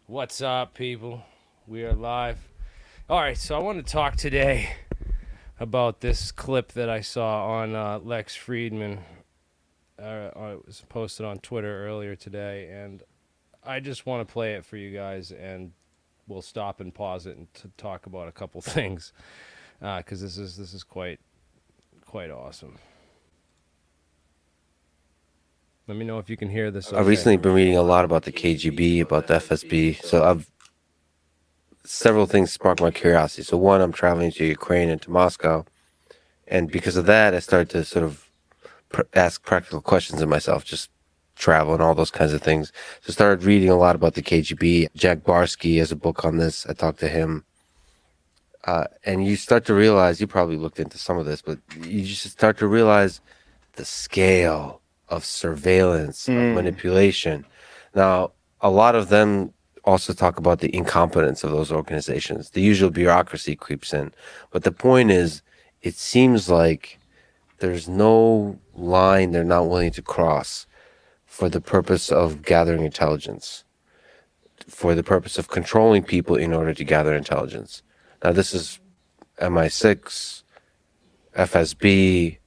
What's up, people? We are live. All right, so I want to talk today about this clip that I saw on Lex Friedman. It was posted on Twitter earlier today, and I just want to play it for you guys, and we'll stop and pause it and to talk about a couple things because this is quite awesome. Let me know if you can hear this. Okay. I've recently been reading a lot about the KGB, about the FSB. So several things sparked my curiosity. So one, I'm traveling to Ukraine and to Moscow, and because of that, I started to sort of ask practical questions of myself, just travel and all those kinds of things. So I started reading a lot about the KGB. Jack Barsky has a book on this. I talked to him. And you start to realize, you probably looked into some of this, but you just start to realize the scale of surveillance, of manipulation. Now, a lot of them also talk about the incompetence of those organizations. The usual bureaucracy creeps in. But the point is, it seems like there's no line they're not willing to cross for the purpose of gathering intelligence, for the purpose of controlling people in order to gather intelligence. Now, this is MI6, FSB.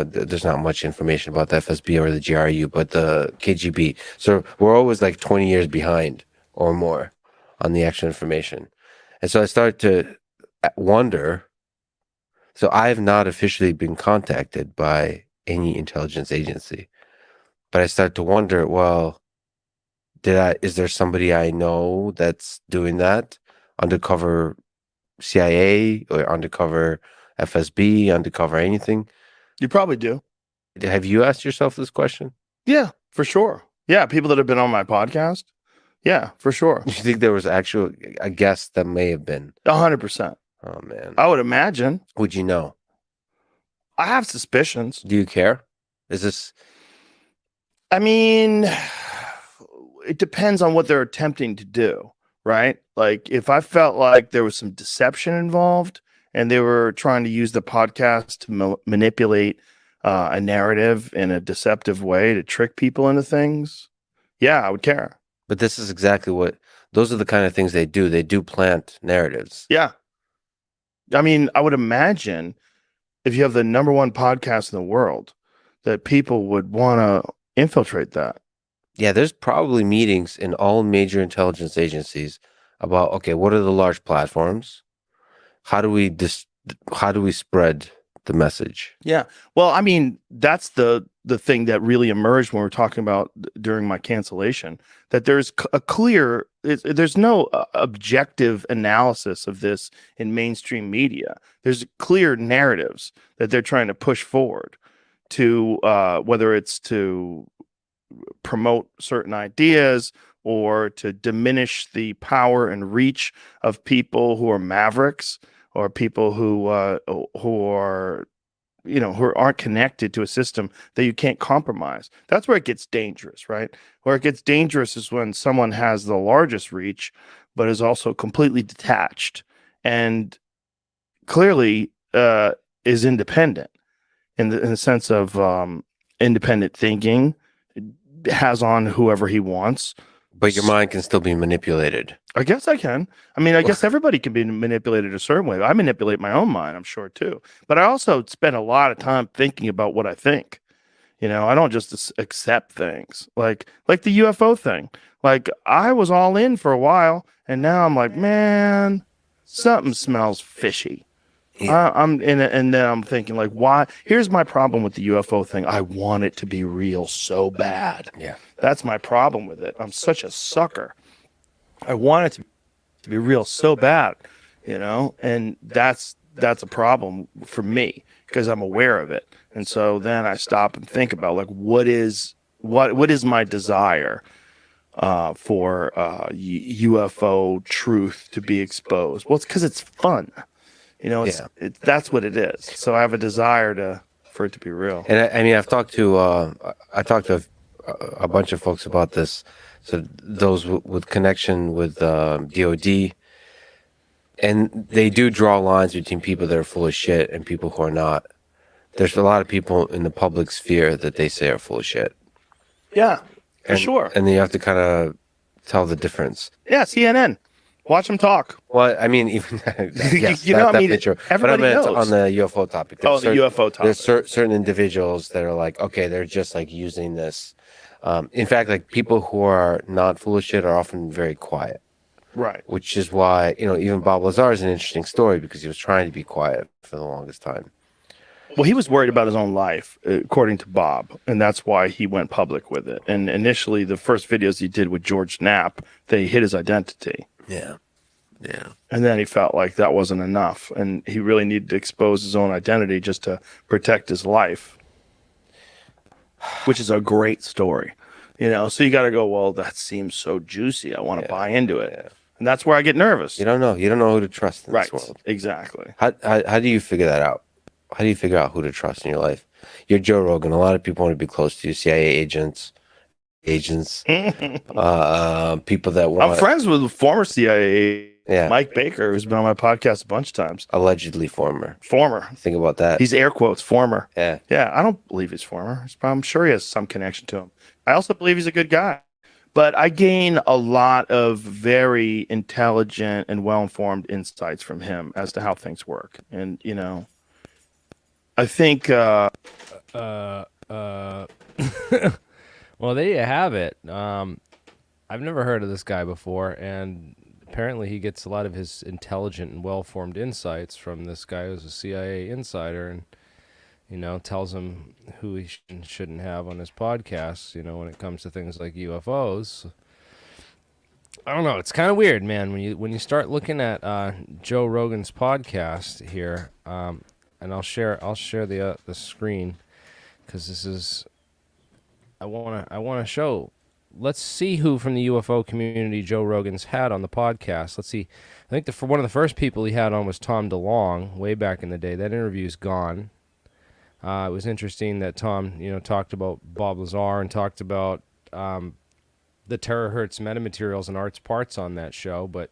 There's not much information about the FSB or the GRU, but the KGB. So we're always like 20 years behind or more on the actual information. And so I started to wonder. So I have not officially been contacted by any intelligence agency, but I started to wonder, well, is there somebody I know that's doing that? Undercover CIA or undercover FSB, undercover anything? You probably do. Have you asked yourself this question? Yeah, for sure. Yeah, people that have been on my podcast. Yeah, for sure. You think there was actual a guest that may have been? 100%. Oh man. I would imagine. Would you know? I have suspicions. Do you care? Is this? I mean, it depends on what they're attempting to do, right? Like if I felt like there was some deception involved and they were trying to use the podcast to manipulate a narrative in a deceptive way to trick people into things, yeah, I would care. But this is exactly those are the kind of things they do. They do plant narratives. Yeah. I mean, I would imagine if you have the number one podcast in the world, that people would want to infiltrate that. Yeah, there's probably meetings in all major intelligence agencies about, okay, what are the large platforms? How do we spread the message? Yeah. Well, I mean, that's the thing that really emerged when we were talking about during my cancellation, that there's there's no objective analysis of this in mainstream media. There's clear narratives that they're trying to push forward to whether it's to promote certain ideas or to diminish the power and reach of people who are mavericks or people who are who aren't connected to a system that you can't compromise. That's where it gets dangerous, right? Where it gets dangerous is when someone has the largest reach but is also completely detached and clearly is independent in the sense of independent thinking, has on whoever he wants. But your mind can still be manipulated. I guess I can. I mean, I guess everybody can be manipulated a certain way. I manipulate my own mind, I'm sure, too. But I also spend a lot of time thinking about what I think. I don't just accept things like the UFO thing. Like I was all in for a while, and now I'm like, man, something smells fishy. Yeah. I'm in it, and then I'm thinking like, why? Here's my problem with the UFO thing. I want it to be real so bad. Yeah. That's my problem with it. I'm such a sucker. I want it to be real so bad, and that's a problem for me because I'm aware of it. And so then I stop and think about like, what is my desire for UFO truth to be exposed? Well, it's because it's fun. That's what it is. So I have a desire for it to be real. And I mean, I've talked to a bunch of folks about this. So those with connection with DOD, and they do draw lines between people that are full of shit and people who are not. There's a lot of people in the public sphere that they say are full of shit. Yeah, for sure. And then you have to kind of tell the difference. Yeah, CNN. Watch them talk. Well, I mean, even yes, You know, I mean, that's true. But I everybody meant knows. on the UFO topic. Oh, the UFO topic. There's certain individuals that are like, okay, they're just like using this. In fact, like people who are not full of shit are often very quiet. Right. Which is why, even Bob Lazar is an interesting story because he was trying to be quiet for the longest time. Well, he was worried about his own life, according to Bob, and that's why he went public with it. And initially, the first videos he did with George Knapp, they hid his identity. Yeah. Yeah. And then he felt like that wasn't enough, and he really needed to expose his own identity just to protect his life, which is a great story. So you got to go, well, that seems so juicy. I want to buy into it. Yeah. And that's where I get nervous. You don't know who to trust in this world. Exactly. How do you figure that out? How do you figure out who to trust in your life? You're Joe Rogan. A lot of people want to be close to you. CIA agents, people that want. I'm friends with former CIA. Yeah. Mike Baker, who's been on my podcast a bunch of times. Allegedly former. Think about that. He's air quotes former. Yeah. Yeah, I don't believe he's former. I'm sure he has some connection to him. I also believe he's a good guy. But I gain a lot of very intelligent and well-informed insights from him as to how things work. And, I think... well, there you have it. I've never heard of this guy before, and apparently he gets a lot of his intelligent and well-formed insights from this guy who's a CIA insider, and tells him who he shouldn't have on his podcast, when it comes to things like UFOs. I don't know. It's kind of weird, man, when you start looking at Joe Rogan's podcast here, and I'll share the screen because this is I want to show. Let's see who from the UFO community Joe Rogan's had on the podcast. Let's see. I think one of the first people he had on was Tom DeLonge way back in the day. That interview's gone. It was interesting that Tom, talked about Bob Lazar and talked about the terahertz metamaterials and arts parts on that show. But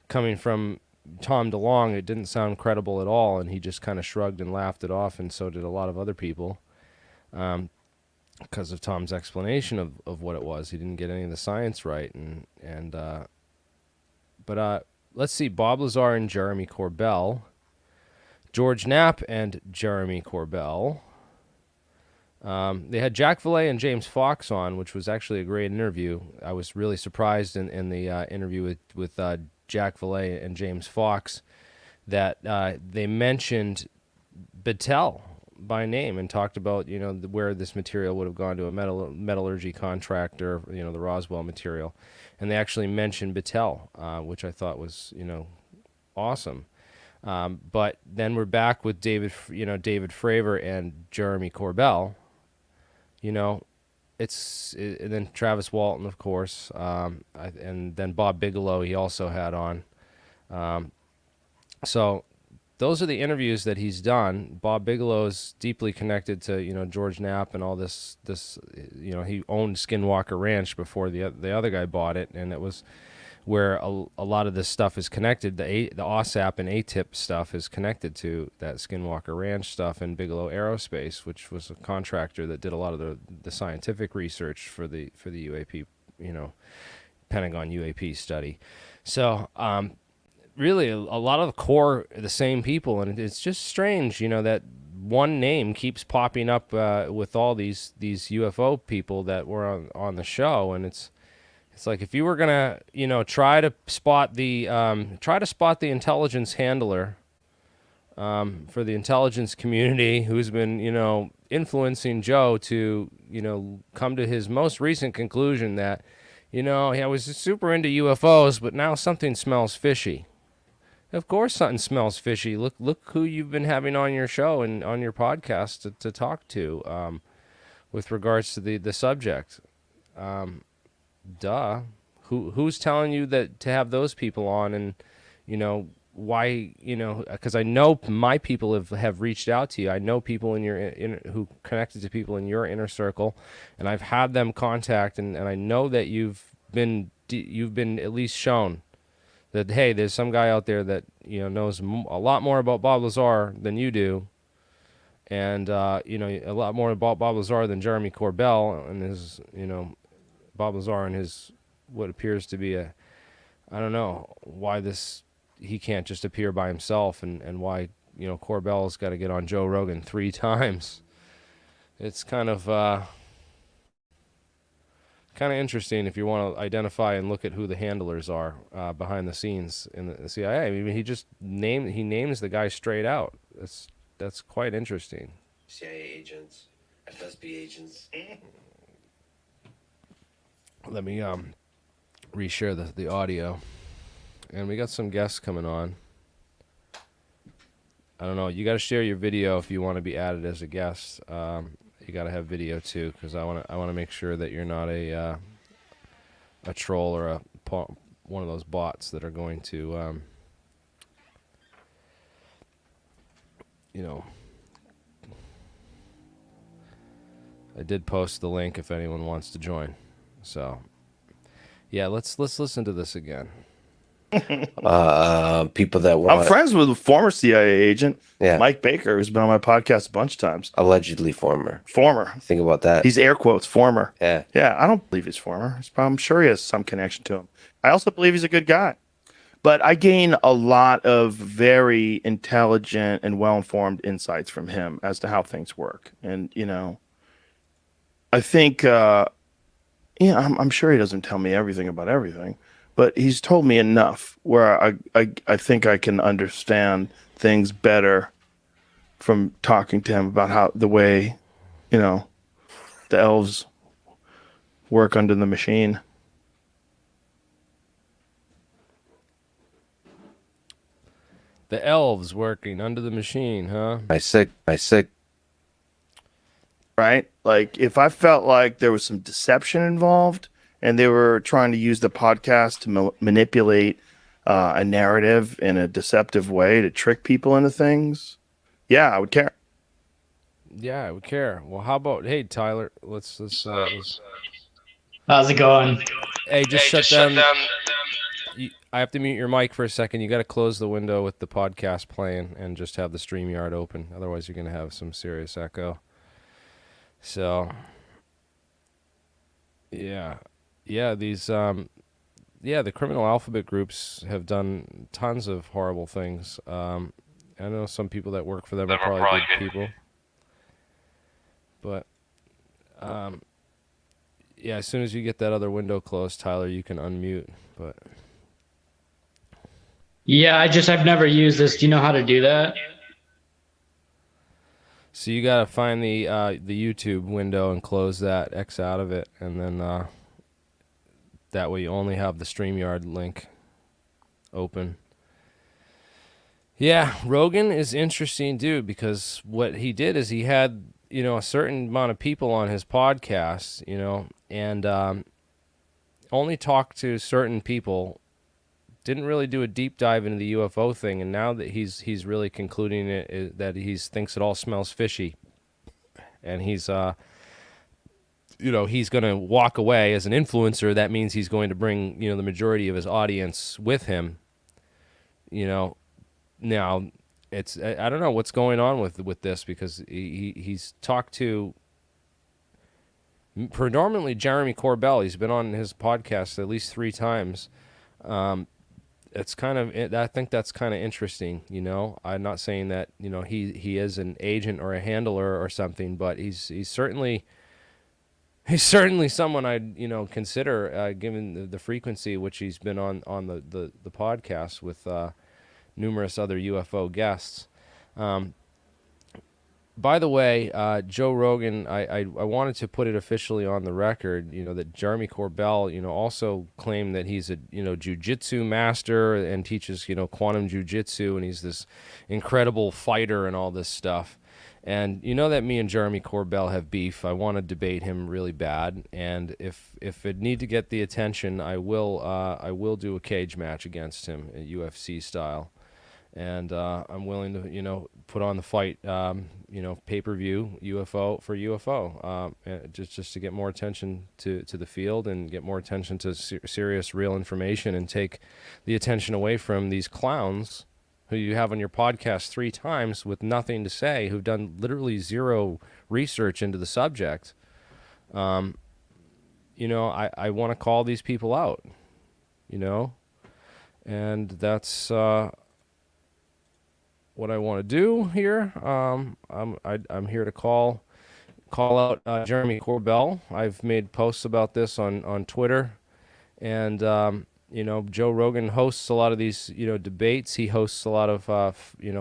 coming from Tom DeLonge, it didn't sound credible at all, and he just kind of shrugged and laughed it off, and so did a lot of other people because of Tom's explanation of what it was. He didn't get any of the science right. But let's see, Bob Lazar and Jeremy Corbell. George Knapp and Jeremy Corbell. They had Jack Valet and James Fox on, which was actually a great interview. I was really surprised in the interview with Jack Valet and James Fox that they mentioned Battelle by name and talked about where this material would have gone to a metallurgy contractor, the Roswell material, and they actually mentioned Battelle, which I thought was awesome. But then we're back with David Fravor and Jeremy Corbell. And then Travis Walton, of course, and then Bob Bigelow he also had on. So those are the interviews that he's done. Bob Bigelow is deeply connected to George Knapp and all this. He owned Skinwalker Ranch before the other guy bought it, and it was where a lot of this stuff is connected. The OSAP and ATIP stuff is connected to that Skinwalker Ranch stuff and Bigelow Aerospace, which was a contractor that did a lot of the scientific research for the UAP, Pentagon UAP study. So really, a lot of the core are the same people, and it's just strange, that one name keeps popping up with all these UFO people that were on the show, and it's like if you were gonna, try to spot the intelligence handler for the intelligence community who's been, influencing Joe to, come to his most recent conclusion that, I was super into UFOs, but now something smells fishy. Of course, something smells fishy. Look who you've been having on your show and on your podcast to talk to, with regards to the subject. Duh. Who's telling you that to have those people on, and why? Because I know my people have reached out to you. I know people in your who connected to people in your inner circle, and I've had them contact, and I know that you've been at least shown that, hey, there's some guy out there that knows a lot more about Bob Lazar than you do, and a lot more about Bob Lazar than Jeremy Corbell and his Bob Lazar and his what appears to be a, I don't know why he can't just appear by himself, and why, Corbell's got to get on Joe Rogan 3 times. It's kind of interesting if you want to identify and look at who the handlers are behind the scenes in the CIA. I mean, he names the guy straight out. That's quite interesting. CIA agents, FSB agents. Let me reshare the audio, and we got some guests coming on. I don't know. You got to share your video if you want to be added as a guest. You got to have video too, because I want to make sure that you're not a troll or one of those bots that are going to I did post the link if anyone wants to join. So yeah, let's listen to this again. People that want. I'm friends with a former CIA agent, Yeah. Mike Baker, who's been on my podcast a bunch of times. Allegedly former. Former. Think about that. He's air quotes former. Yeah. Yeah, I don't believe he's former. I'm sure he has some connection to him. I also believe he's a good guy. But I gain a lot of very intelligent and well-informed insights from him as to how things work. And, I think, I'm sure he doesn't tell me everything about everything, but he's told me enough where I think I can understand things better from talking to him about how the way, the elves work under the machine. The elves working under the machine, huh? My sick. Right? Like, if I felt like there was some deception involved and they were trying to use the podcast to manipulate a narrative in a deceptive way to trick people into things, yeah, I would care. Yeah, I would care. Well, how about, hey, Tyler, let's How's it going? hey, just shut down. I have to mute your mic for a second. You got to close the window with the podcast playing and just have the StreamYard open. Otherwise, you're going to have some serious echo. So, yeah, these, the criminal alphabet groups have done tons of horrible things. I know some people that work for them are probably good people. But, as soon as you get that other window closed, Tyler, you can unmute. But Yeah, I've never used this. Do you know how to do that? so you gotta find the YouTube window and close that X out of it, and then that way you only have the StreamYard link open. Yeah, Rogan is interesting dude, because what he did is he had a certain amount of people on his podcast, and only talked to certain people. Didn't really do a deep dive into the UFO thing, and now that he's really concluding that he thinks it all smells fishy, and he's he's going to walk away as an influencer. That means he's going to bring the majority of his audience with him. Now it's I don't know what's going on with this, because he's talked to predominantly Jeremy Corbell. He's been on his podcast at least 3 times. It's kind of, I think that's kind of interesting, I'm not saying that, he is an agent or a handler or something, but he's certainly someone I'd, consider, given the frequency which he's been on the podcast with numerous other UFO guests. By the way, Joe Rogan, I wanted to put it officially on the record, that Jeremy Corbell, also claimed that he's a, jiu-jitsu master and teaches, quantum jiu-jitsu, and he's this incredible fighter and all this stuff. And that me and Jeremy Corbell have beef. I want to debate him really bad, and if it need to get the attention, I will do a cage match against him, UFC style. And I'm willing to, put on the fight, pay-per-view UFO, just to get more attention to the field and get more attention to serious, real information, and take the attention away from these clowns who you have on your podcast 3 times with nothing to say, who've done literally zero research into the subject. I want to call these people out, and that's what I want to do here. I'm here to call out Jeremy Corbell. I've made posts about this on Twitter, and Joe Rogan hosts a lot of these debates. He hosts a lot of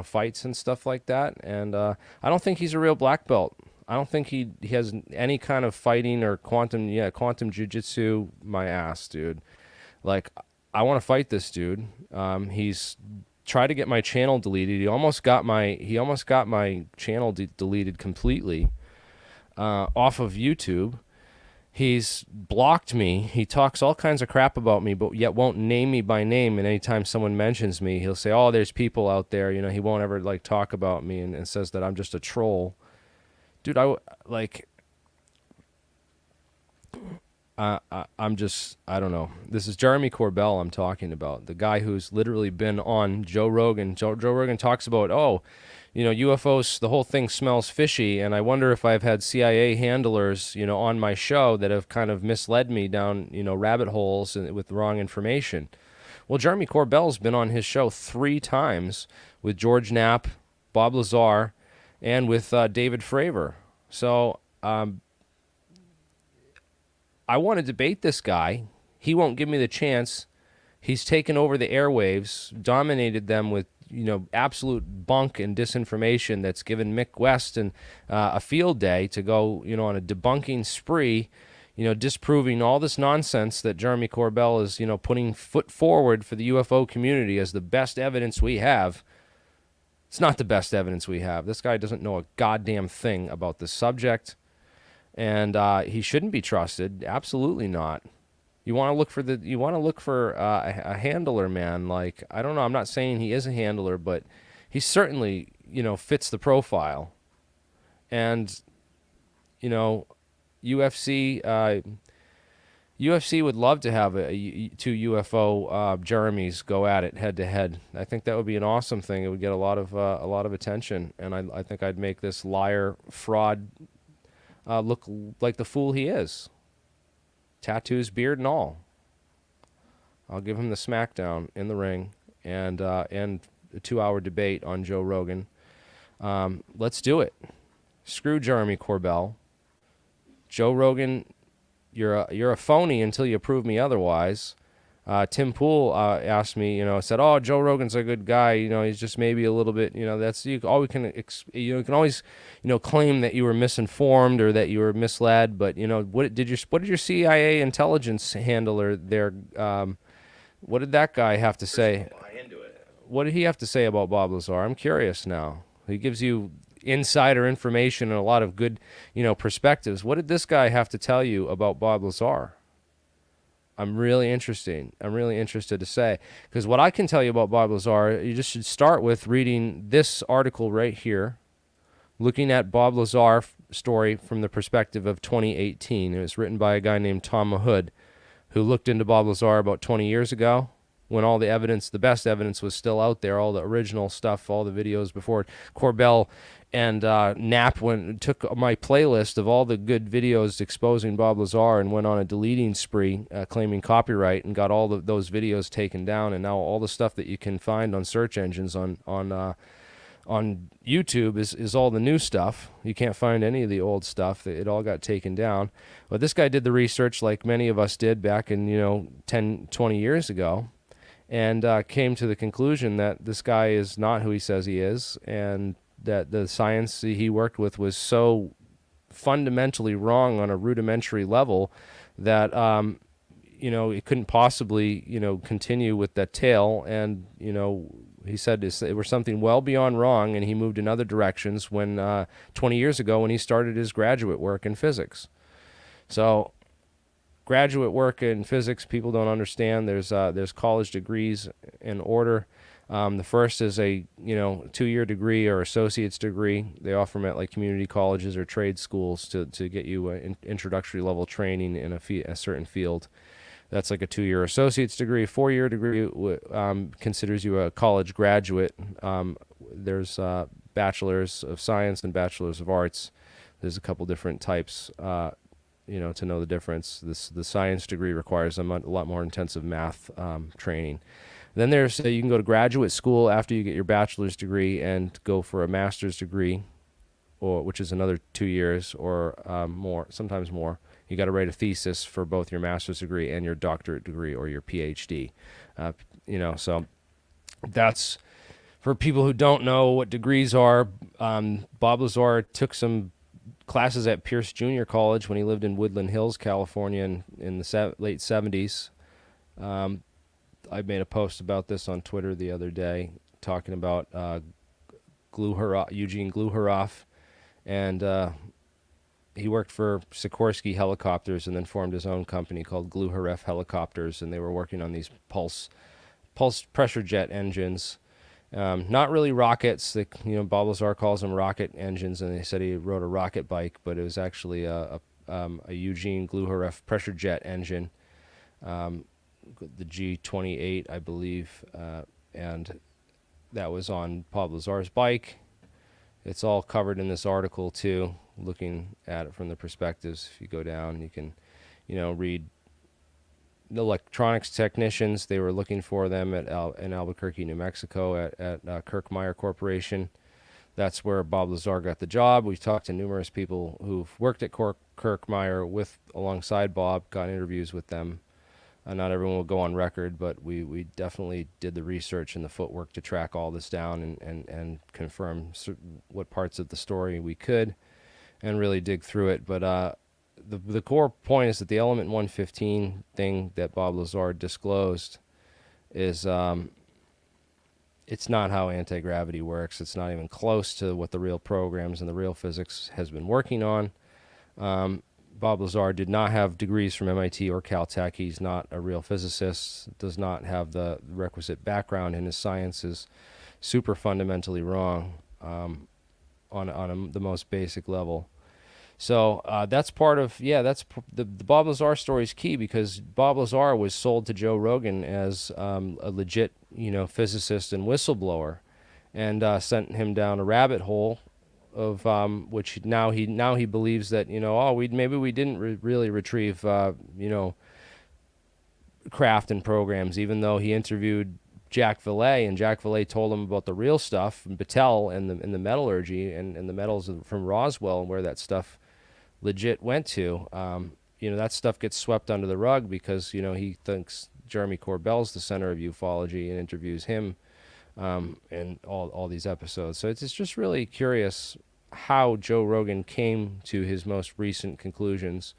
fights and stuff like that, and I don't think he's a real black belt. I don't think he has any kind of fighting or quantum jujitsu. My ass, dude. Like, I want to fight this dude. He's tried to get my channel deleted. He almost got my channel deleted completely off of YouTube. He's blocked me. He talks all kinds of crap about me, but yet won't name me by name. And anytime someone mentions me, he'll say, "Oh, there's people out there." He won't ever talk about me, and says that I'm just a troll. Dude, I'm just, I don't know. This is Jeremy Corbell I'm talking about, the guy who's literally been on Joe Rogan. Joe Rogan talks about, UFOs, the whole thing smells fishy, and I wonder if I've had CIA handlers, on my show that have kind of misled me down, rabbit holes with the wrong information. Well, Jeremy Corbell's been on his show 3 times with George Knapp, Bob Lazar, and with David Fravor. So I want to debate this guy. He won't give me the chance. He's taken over the airwaves, dominated them with absolute bunk and disinformation that's given Mick West and a field day to go on a debunking spree, disproving all this nonsense that Jeremy Corbell is putting foot forward for the UFO community as the best evidence we have. It's not the best evidence we have. This guy doesn't know a goddamn thing about the subject, and he shouldn't be trusted. Absolutely not. You want to look for a handler, man. Like, I don't know. I'm not saying he is a handler, but he certainly fits the profile. And UFC would love to have 2 UFO Jeremys go at it head to head. I think that would be an awesome thing. It would get a lot of attention, and I think I'd make this liar fraud look like the fool he is. Tattoos, beard, and all. I'll give him the smackdown in the ring, and a 2-hour debate on Joe Rogan. Let's do it. Screw Jeremy Corbell. Joe Rogan, you're a phony until you prove me otherwise. Tim Pool asked me, said, "Oh, Joe Rogan's a good guy. He's just maybe a little bit, that's you can always, claim that you were misinformed or that you were misled. But what did your CIA intelligence handler there? What did that guy have to say? What did he have to say about Bob Lazar? I'm curious now. He gives you insider information and a lot of good, perspectives. What did this guy have to tell you about Bob Lazar? I'm really interested to say, because what I can tell you about Bob Lazar, you just should start with reading this article right here, looking at Bob Lazar story from the perspective of 2018. It was written by a guy named Tom Mahood, who looked into Bob Lazar about 20 years ago, when all the evidence, the best evidence, was still out there, all the original stuff, all the videos before Corbell and Knapp took my playlist of all the good videos exposing Bob Lazar and went on a deleting spree, claiming copyright, and got all those videos taken down. And now all the stuff that you can find on search engines on YouTube is all the new stuff. You can't find any of the old stuff. It all got taken down. But this guy did the research like many of us did back in 10, 20 years ago, and came to the conclusion that this guy is not who he says he is, and that the science he worked with was so fundamentally wrong on a rudimentary level that it couldn't possibly continue with that tale. And he said it was something well beyond wrong, and he moved in other directions when 20 years ago when he started his graduate work in physics. So graduate work in physics, people don't understand. There's college degrees in order. The first is a 2-year degree or associate's degree. They offer them at like community colleges or trade schools to get you introductory level training in a certain field. That's like a 2-year associate's degree. A 4-year degree considers you a college graduate. There's bachelors of science and bachelors of arts. There's a couple different types. to know the difference. The science degree requires a lot more intensive math training. Then there's you can go to graduate school after you get your bachelor's degree and go for a master's degree, or which is another 2 years or more, sometimes more. You got to write a thesis for both your master's degree and your doctorate degree or your PhD. So that's for people who don't know what degrees are. Bob Lazar took some classes at Pierce Junior College when he lived in Woodland Hills, California, in the late 70s. I made a post about this on Twitter the other day, talking about Eugene Gluharoff, and he worked for Sikorsky Helicopters and then formed his own company called Gluharef Helicopters, and they were working on these pulse pressure jet engines. Not really rockets. Bob Lazar calls them rocket engines, and they said he rode a rocket bike, but it was actually a Eugene Gluharef pressure jet engine, the G-28, I believe, and that was on Bob Lazar's bike. It's all covered in this article too, looking at it from the perspectives. If you go down, you can, read the electronics technicians. They were looking for them in Albuquerque, New Mexico at Kirkmeyer Corporation. That's where Bob Lazar got the job. We've talked to numerous people who've worked at Kirkmeyer alongside Bob, got interviews with them. Not everyone will go on record, but we definitely did the research and the footwork to track all this down and confirm what parts of the story we could and really dig through it. But the core point is that the element 115 thing that Bob Lazar disclosed is it's not how anti-gravity works. It's not even close to what the real programs and the real physics has been working on. Bob Lazar did not have degrees from MIT or Caltech. He's not a real physicist, does not have the requisite background, and his science is super fundamentally wrong on the most basic level. So that's part of, the Bob Lazar story is key, because Bob Lazar was sold to Joe Rogan as a legit, physicist and whistleblower, and sent him down a rabbit hole of which now he believes that maybe we didn't really retrieve craft and programs, even though he interviewed Jack Valet, and Jack Valet told him about the real stuff, and Battelle and the metallurgy and the metals from Roswell and where that stuff legit went to. That stuff gets swept under the rug because he thinks Jeremy Corbell's the center of ufology and interviews him in all these episodes. So it's just really curious how Joe Rogan came to his most recent conclusions,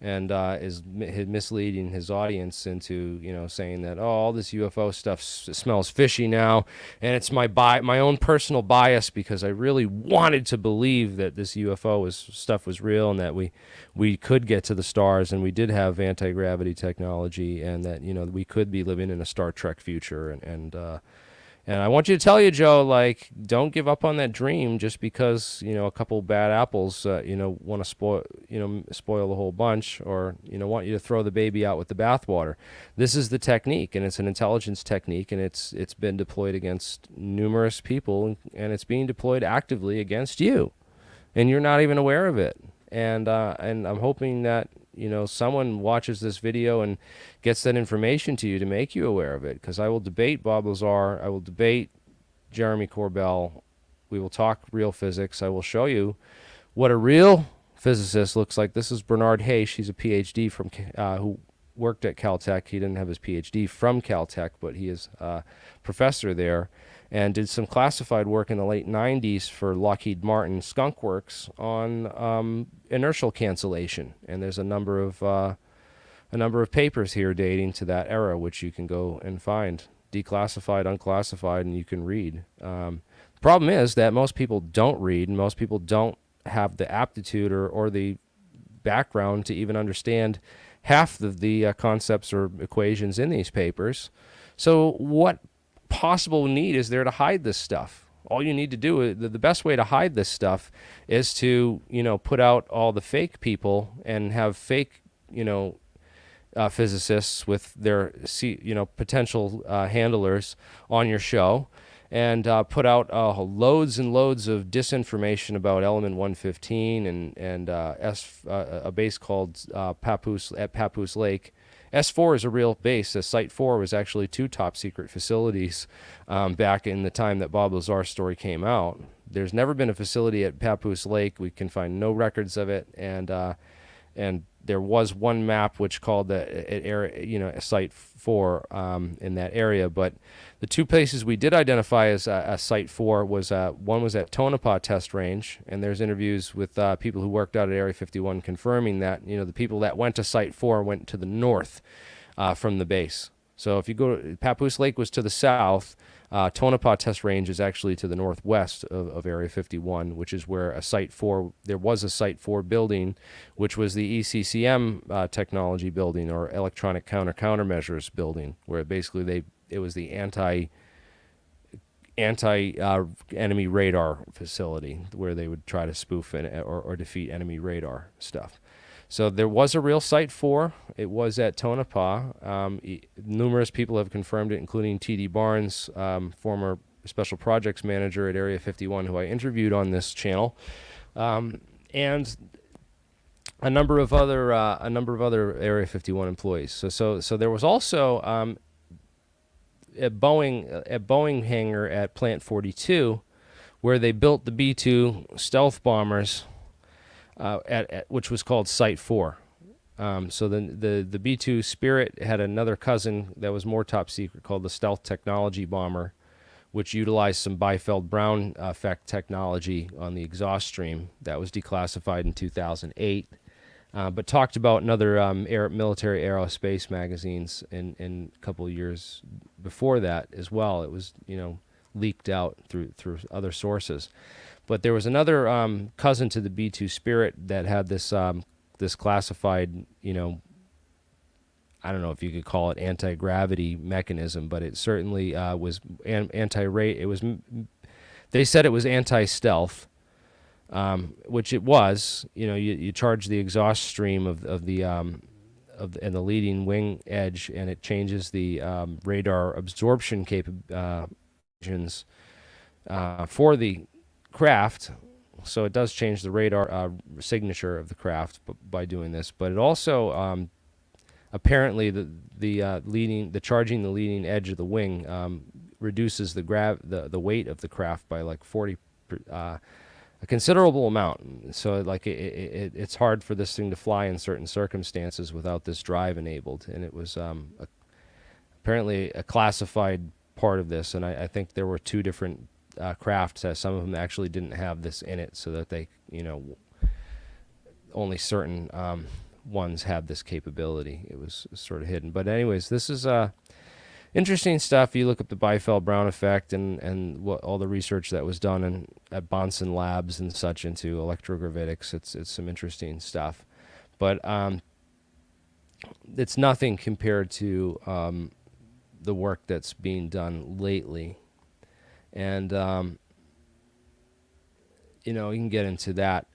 and is misleading his audience into saying that all this UFO stuff smells fishy now, and it's my own personal bias because I really wanted to believe that this UFO stuff was real, and that we could get to the stars, and we did have anti-gravity technology, and that we could be living in a Star Trek future, and I want you to tell you, Joe, don't give up on that dream just because, a couple bad apples, want to spoil the whole bunch, or, want you to throw the baby out with the bathwater. This is the technique, and it's an intelligence technique, and it's been deployed against numerous people, and it's being deployed actively against you, and you're not even aware of it. And I'm hoping that, someone watches this video and gets that information to you to make you aware of it, because I will debate Bob Lazar. I will debate Jeremy Corbell. We will talk real physics. I will show you what a real physicist looks like. This is Bernard Hayes. He's a PhD from who worked at Caltech. He didn't have his PhD from Caltech, but he is a professor there, and did some classified work in the late 90s for Lockheed Martin Skunk Works on inertial cancellation. And there's a number of papers here dating to that era, which you can go and find, declassified, unclassified, and you can read. The problem is that most people don't read, and most people don't have the aptitude or the background to even understand half of the concepts or equations in these papers. So what possible need is there to hide this stuff? All you need to do, the best way to hide this stuff is to, put out all the fake people and have fake, physicists with their, potential handlers on your show, and put out loads and loads of disinformation about element 115 and a base called Papoose at Papoose Lake. S4 is a real base. Site 4 was actually 2 top secret facilities back in the time that Bob Lazar's story came out. There's never been a facility at Papoose Lake. We can find no records of it, and there was one map which called the area, Site 4 in that area. But the 2 places we did identify as Site 4 was one was at Tonopah Test Range, and there's interviews with people who worked out at Area 51 confirming that the people that went to Site 4 went to the north from the base. So if you go to Papoose Lake was to the south. Tonopah Test Range is actually to the northwest of Area 51, which is where there was a Site 4 building, which was the ECCM technology building, or electronic countermeasures building, where basically it was the anti enemy radar facility where they would try to spoof or defeat enemy radar stuff. So there was a real Site 4. It was at Tonopah. Numerous people have confirmed it, including T.D. Barnes, former special projects manager at Area 51, who I interviewed on this channel, and a number of other Area 51 employees. So there was also a Boeing hangar at Plant 42, where they built the B-2 stealth bombers. Which was called Site 4. So the B-2 Spirit had another cousin that was more top secret called the Stealth Technology Bomber, which utilized some Biefeld-Brown effect technology on the exhaust stream that was declassified in 2008, but talked about in other military aerospace magazines in a couple of years before that as well. It was leaked out through other sources. But there was another cousin to the B-2 Spirit that had this this classified, I don't know if you could call it anti-gravity mechanism, but it certainly was anti-rate. It was, they said it was anti-stealth, which it was. You charge the exhaust stream of the and the leading wing edge, and it changes the radar absorption capabilities for the craft, so it does change the radar signature of the craft by doing this. But it also apparently the charging the leading edge of the wing reduces the weight of the craft by like 40 a considerable amount. So it's hard for this thing to fly in certain circumstances without this drive enabled, and it was apparently a classified part of this. And I think there were 2 different crafts. Some of them actually didn't have this in it, so that they, only certain ones had this capability. It was sort of hidden. But anyways, this is interesting stuff. You look up the Biefeld-Brown effect and what all the research that was done at Bonson Labs and such into electrogravitics. It's some interesting stuff, but it's nothing compared to the work that's being done lately. And, you can get into that,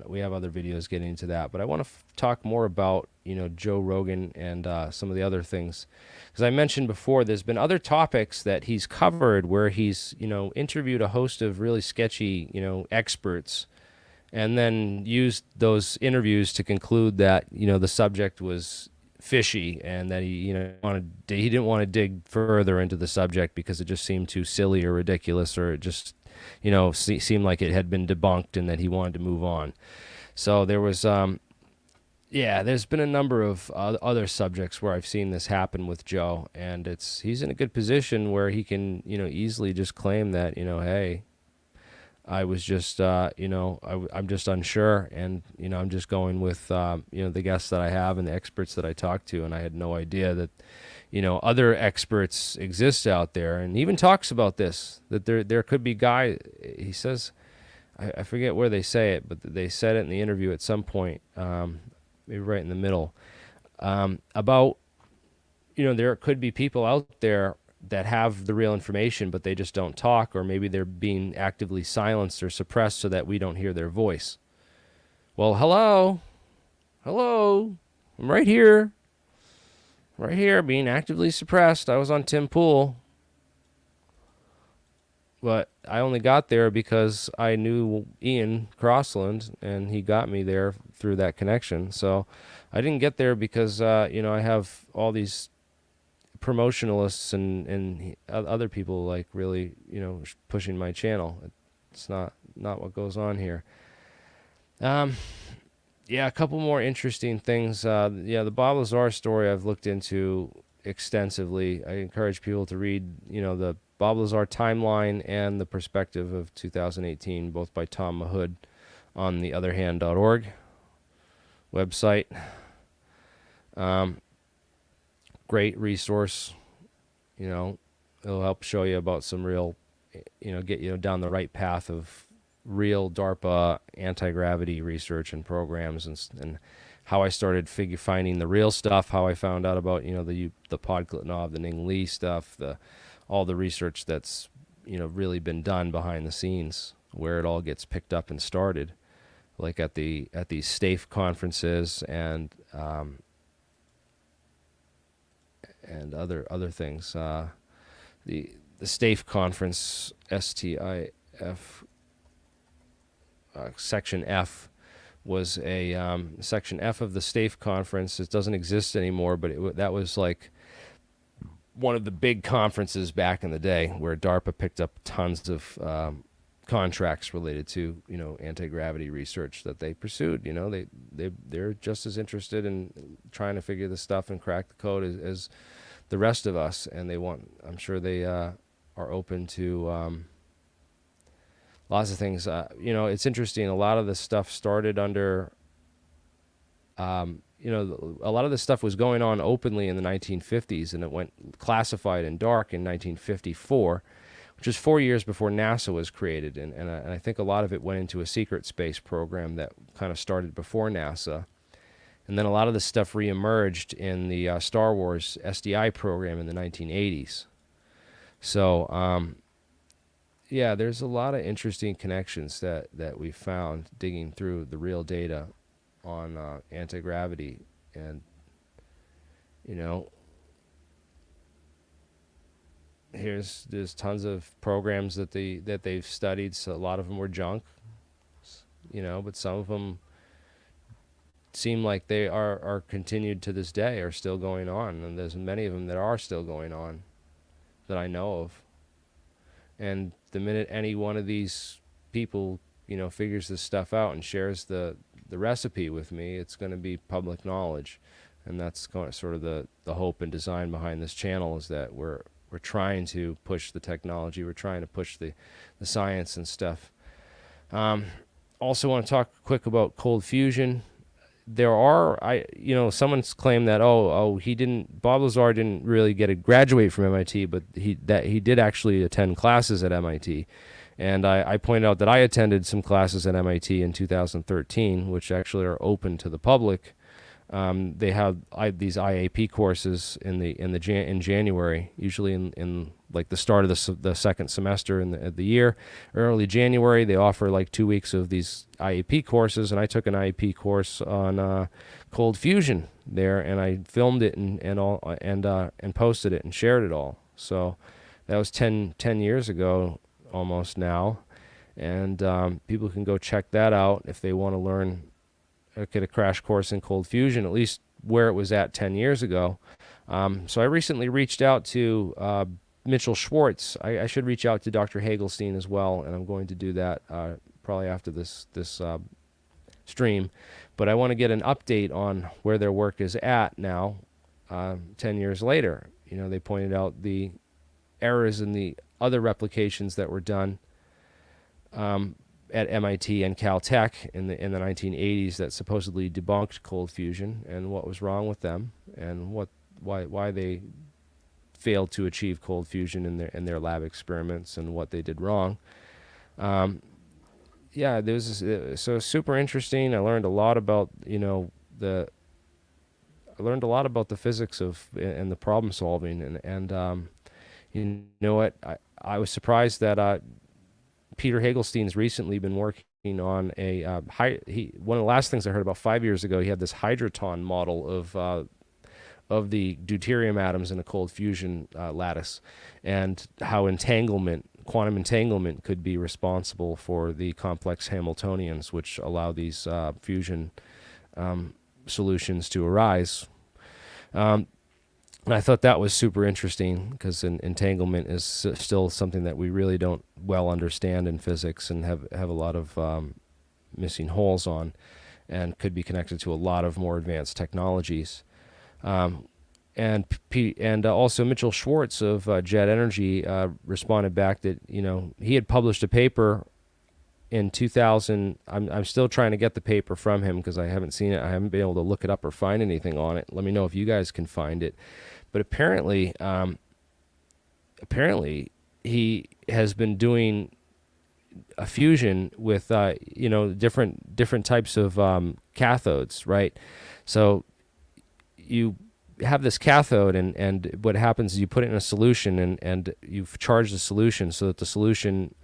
we have other videos getting into that. But I want to talk more about, Joe Rogan and some of the other things. Because I mentioned before, there's been other topics that he's covered where he's, interviewed a host of really sketchy, experts, and then used those interviews to conclude that, the subject was fishy, and that he didn't want to dig further into the subject because it just seemed too silly or ridiculous, or it just seemed like it had been debunked, and that he wanted to move on. So there was there's been a number of other subjects where I've seen this happen with Joe, and he's in a good position where he can easily just claim that hey, I was just, I'm just unsure, and, I'm just going with, the guests that I have and the experts that I talk to, and I had no idea that, other experts exist out there. And he even talks about this, that there could be he says, I forget where they say it, but they said it in the interview at some point, maybe right in the middle, about, there could be people out there that have the real information, but they just don't talk, or maybe they're being actively silenced or suppressed so that we don't hear their voice. Well, hello, I'm right here, being actively suppressed. I was on Tim Pool. but I only got there because I knew Ian Crossland, and he got me there through that connection. So I didn't get there because I have all these promotionalists and other people like really pushing my channel. It's not what goes on here. Yeah, a couple more interesting things. The Bob Lazar story I've looked into extensively. I encourage people to read, the Bob Lazar timeline and the perspective of 2018, both by Tom Mahood on theotherhand.org website. Great resource. It'll help show you about some real, get you down the right path of real DARPA anti-gravity research and programs, and how I started finding the real stuff, how I found out about, the Podkletnov, the Ning Lee stuff, all the research that's, really been done behind the scenes, where it all gets picked up and started, like at these STAFE conferences and other things. The STAFE conference, STIF, Section F, was a Section F of the STAFE conference. It doesn't exist anymore, but that was like one of the big conferences back in the day, where DARPA picked up tons of contracts related to anti-gravity research that they pursued. They're just as interested in trying to figure this stuff and crack the code as the rest of us, and I'm sure they are open to lots of things. It's interesting. A lot of this stuff started under, a lot of this stuff was going on openly in the 1950s, and it went classified and dark in 1954, which is 4 years before NASA was created. And I think a lot of it went into a secret space program that kind of started before NASA. And then a lot of this stuff reemerged in the Star Wars SDI program in the 1980s. So, there's a lot of interesting connections that we found digging through the real data on anti-gravity. And, there's tons of programs that they've studied. So a lot of them were junk, but some of them seem like they are continued to this day, are still going on. And there's many of them that are still going on that I know of. And the minute any one of these people, figures this stuff out and shares the recipe with me, it's going to be public knowledge. And that's sort of the hope and design behind this channel, is that we're trying to push the technology. We're trying to push the science and stuff. Also want to talk quick about cold fusion. There are, someone's claimed that, Bob Lazar didn't really graduate from MIT, but he did actually attend classes at MIT. And I pointed out that I attended some classes at MIT in 2013, which actually are open to the public. They have these IAP courses in January, usually in like the start of the second semester in the year. Early January, they offer like 2 weeks of these IAP courses, and I took an IAP course on cold fusion there, and I filmed it and posted it and shared it all. So that was 10 years ago almost now, and people can go check that out if they want to learn. Get a crash course in cold fusion, at least where it was at 10 years ago. So I recently reached out to Mitchell Schwartz. I should reach out to Dr. Hagelstein as well, and I'm going to do that probably after this stream. But I want to get an update on where their work is at now, 10 years later. They pointed out the errors in the other replications that were done at MIT and Caltech in the 1980s that supposedly debunked cold fusion, and what was wrong with them, and why they failed to achieve cold fusion in their lab experiments, and what they did wrong. So super interesting. I learned a lot about the physics of and the problem solving, and you know what, I was surprised that Peter Hagelstein's recently been working on one of the last things I heard about 5 years ago. He had this hydroton model of the deuterium atoms in a cold fusion lattice, and how entanglement quantum entanglement could be responsible for the complex Hamiltonians, which allow these fusion solutions to arise. And I thought that was super interesting because entanglement is still something that we really don't well understand in physics and have a lot of missing holes on, and could be connected to a lot of more advanced technologies. And also Mitchell Schwartz of Jet Energy responded back that, you know, he had published a paper in 2000. I'm still trying to get the paper from him because I haven't seen it. I haven't been able to look it up or find anything on it. Let me know if you guys can find it. But apparently he has been doing a fusion with you know, different types of cathodes, right? So you have this cathode, and what happens is you put it in a solution, and you've charged the solution so that the solution,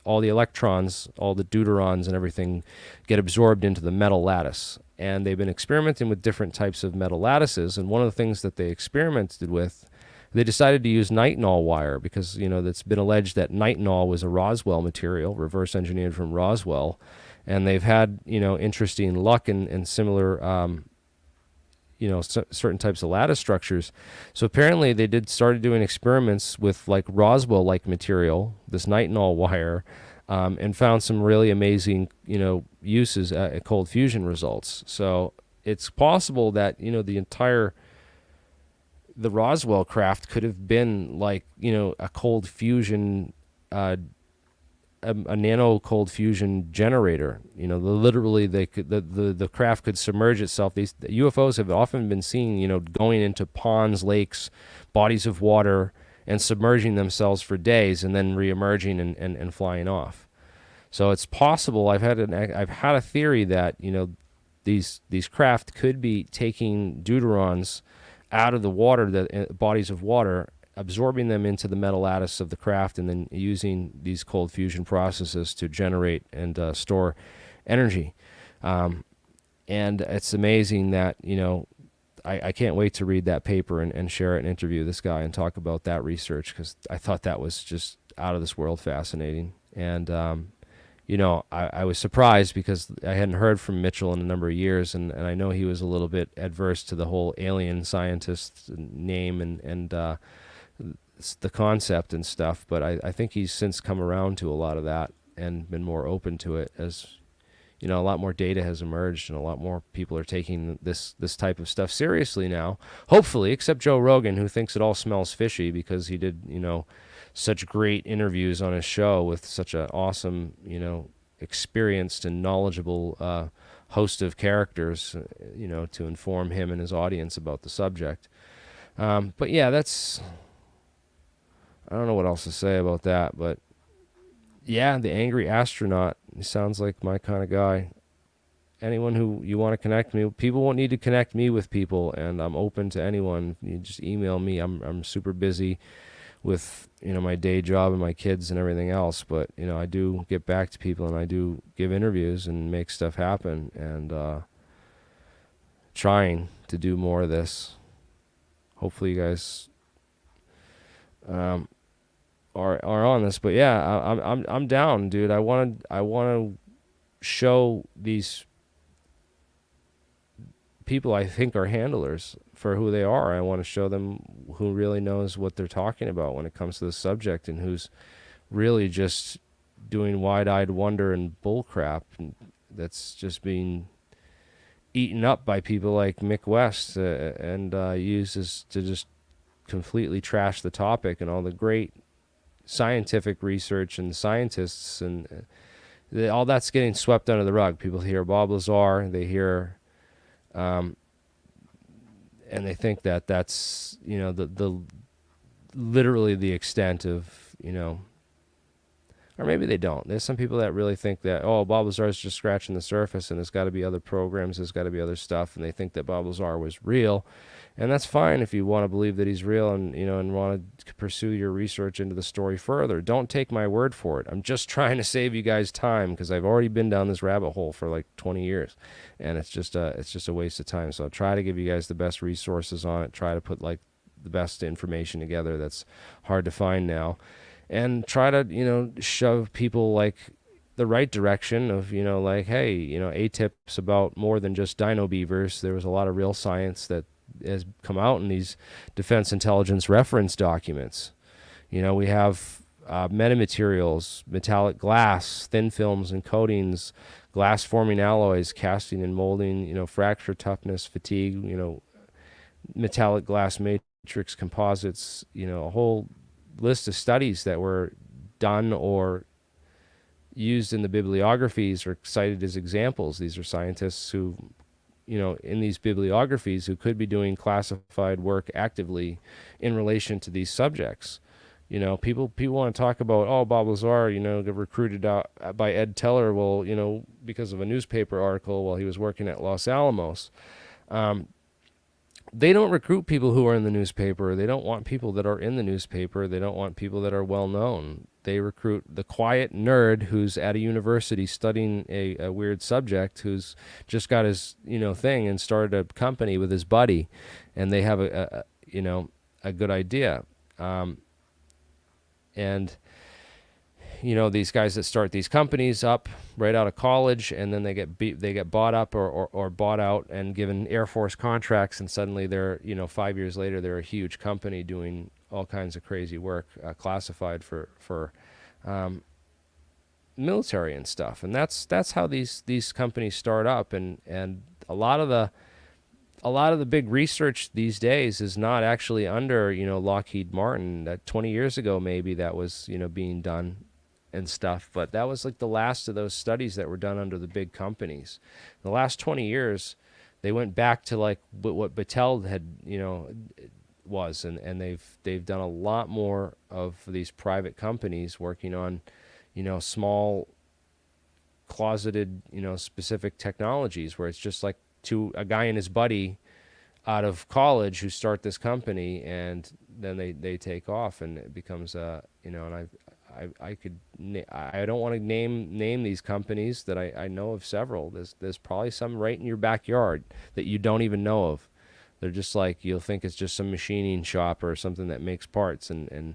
all the electrons, all the deuterons and everything get absorbed into the metal lattice. And they've been experimenting with different types of metal lattices, and one of the things that they experimented with, they decided to use nitinol wire because, you know, it's been alleged that nitinol was a Roswell material, reverse engineered from Roswell, and they've had, you know, interesting luck in similar you know, certain types of lattice structures. So apparently they started doing experiments with like Roswell-like material, this nitinol wire, and found some really amazing, you know, uses at cold fusion results. So it's possible that, you know, the Roswell craft could have been like, you know, a cold fusion, a nano cold fusion generator. You know, literally the craft could submerge itself. These UFOs have often been seen, you know, going into ponds, lakes, bodies of water, and submerging themselves for days and then reemerging and flying off. So it's possible. I've had a theory that, you know, these craft could be taking deuterons out of the water, the bodies of water, absorbing them into the metal lattice of the craft, and then using these cold fusion processes to generate and store energy. And it's amazing that, you know, I can't wait to read that paper and share it and interview this guy and talk about that research, because I thought that was just out of this world fascinating. And, you know, I was surprised because I hadn't heard from Mitchell in a number of years, and I know he was a little bit adverse to the whole alien scientist name and the concept and stuff, but I think he's since come around to a lot of that and been more open to it, as, you know, a lot more data has emerged and a lot more people are taking this type of stuff seriously now, hopefully, except Joe Rogan, who thinks it all smells fishy because he did, you know, such great interviews on his show with such an awesome, you know, experienced and knowledgeable host of characters, you know, to inform him and his audience about the subject. But yeah, I don't know what else to say about that, but yeah, the angry astronaut, he sounds like my kind of guy. Anyone who you want to connect me, people won't need to connect me with people, and I'm open to anyone. You just email me. I'm super busy with, you know, my day job and my kids and everything else, but, you know, I do get back to people and I do give interviews and make stuff happen, and trying to do more of this. Hopefully you guys are on this, but yeah, I'm down, dude. I want to show these people I think are handlers for who they are. I want to show them who really knows what they're talking about when it comes to this subject, and who's really just doing wide-eyed wonder and bullcrap that's just being eaten up by people like Mick West and uses to just completely trash the topic and all the great scientific research and scientists, and all that's getting swept under the rug. People hear Bob Lazar, they hear and they think that that's, you know, the literally the extent of, you know, or maybe they don't. There's some people that really think that, oh, Bob Lazar is just scratching the surface and there's got to be other programs, there's got to be other stuff, and they think that Bob Lazar was real. And that's fine if you want to believe that he's real and, you know, and want to pursue your research into the story further. Don't take my word for it. I'm just trying to save you guys time, because I've already been down this rabbit hole for like 20 years, and it's just a waste of time. So I'll try to give you guys the best resources on it, try to put like the best information together that's hard to find now. and try to, shove people like the right direction of, like, hey, ATIP's about more than just dino beavers. There was a lot of real science that has come out in these defense intelligence reference documents. We have metamaterials, metallic glass, thin films and coatings, glass forming alloys, casting and molding, fracture toughness, fatigue, metallic glass matrix composites, a whole list of studies that were done or used in the bibliographies or cited as examples. These are scientists who, in these bibliographies, who could be doing classified work actively in relation to these subjects. People want to talk about, oh, Bob Lazar, got recruited out by Ed Teller, well, because of a newspaper article while he was working at Los Alamos. They don't recruit people who are in the newspaper. They don't want people that are in the newspaper. They don't want people that are well known. They recruit the quiet nerd who's at a university studying a weird subject, who's just got his thing and started a company with his buddy, and they have a good idea. And these guys that start these companies up right out of college, and then they get bought up or bought out and given Air Force contracts, and suddenly they're 5 years later they're a huge company doing all kinds of crazy work, classified for military and stuff. And that's how these companies start up, and a lot of the big research these days is not actually under Lockheed Martin. That 20 years ago maybe that was being done and stuff, but that was like the last of those studies that were done under the big companies. In the last 20 years, they went back to like what Battelle had was, and they've done a lot more of these private companies working on small closeted specific technologies, where it's just like a guy and his buddy out of college who start this company, and then they take off, and it becomes and I don't want to name these companies that I know of several. There's probably some right in your backyard that you don't even know of. They're just like, you'll think it's just some machining shop or something that makes parts, and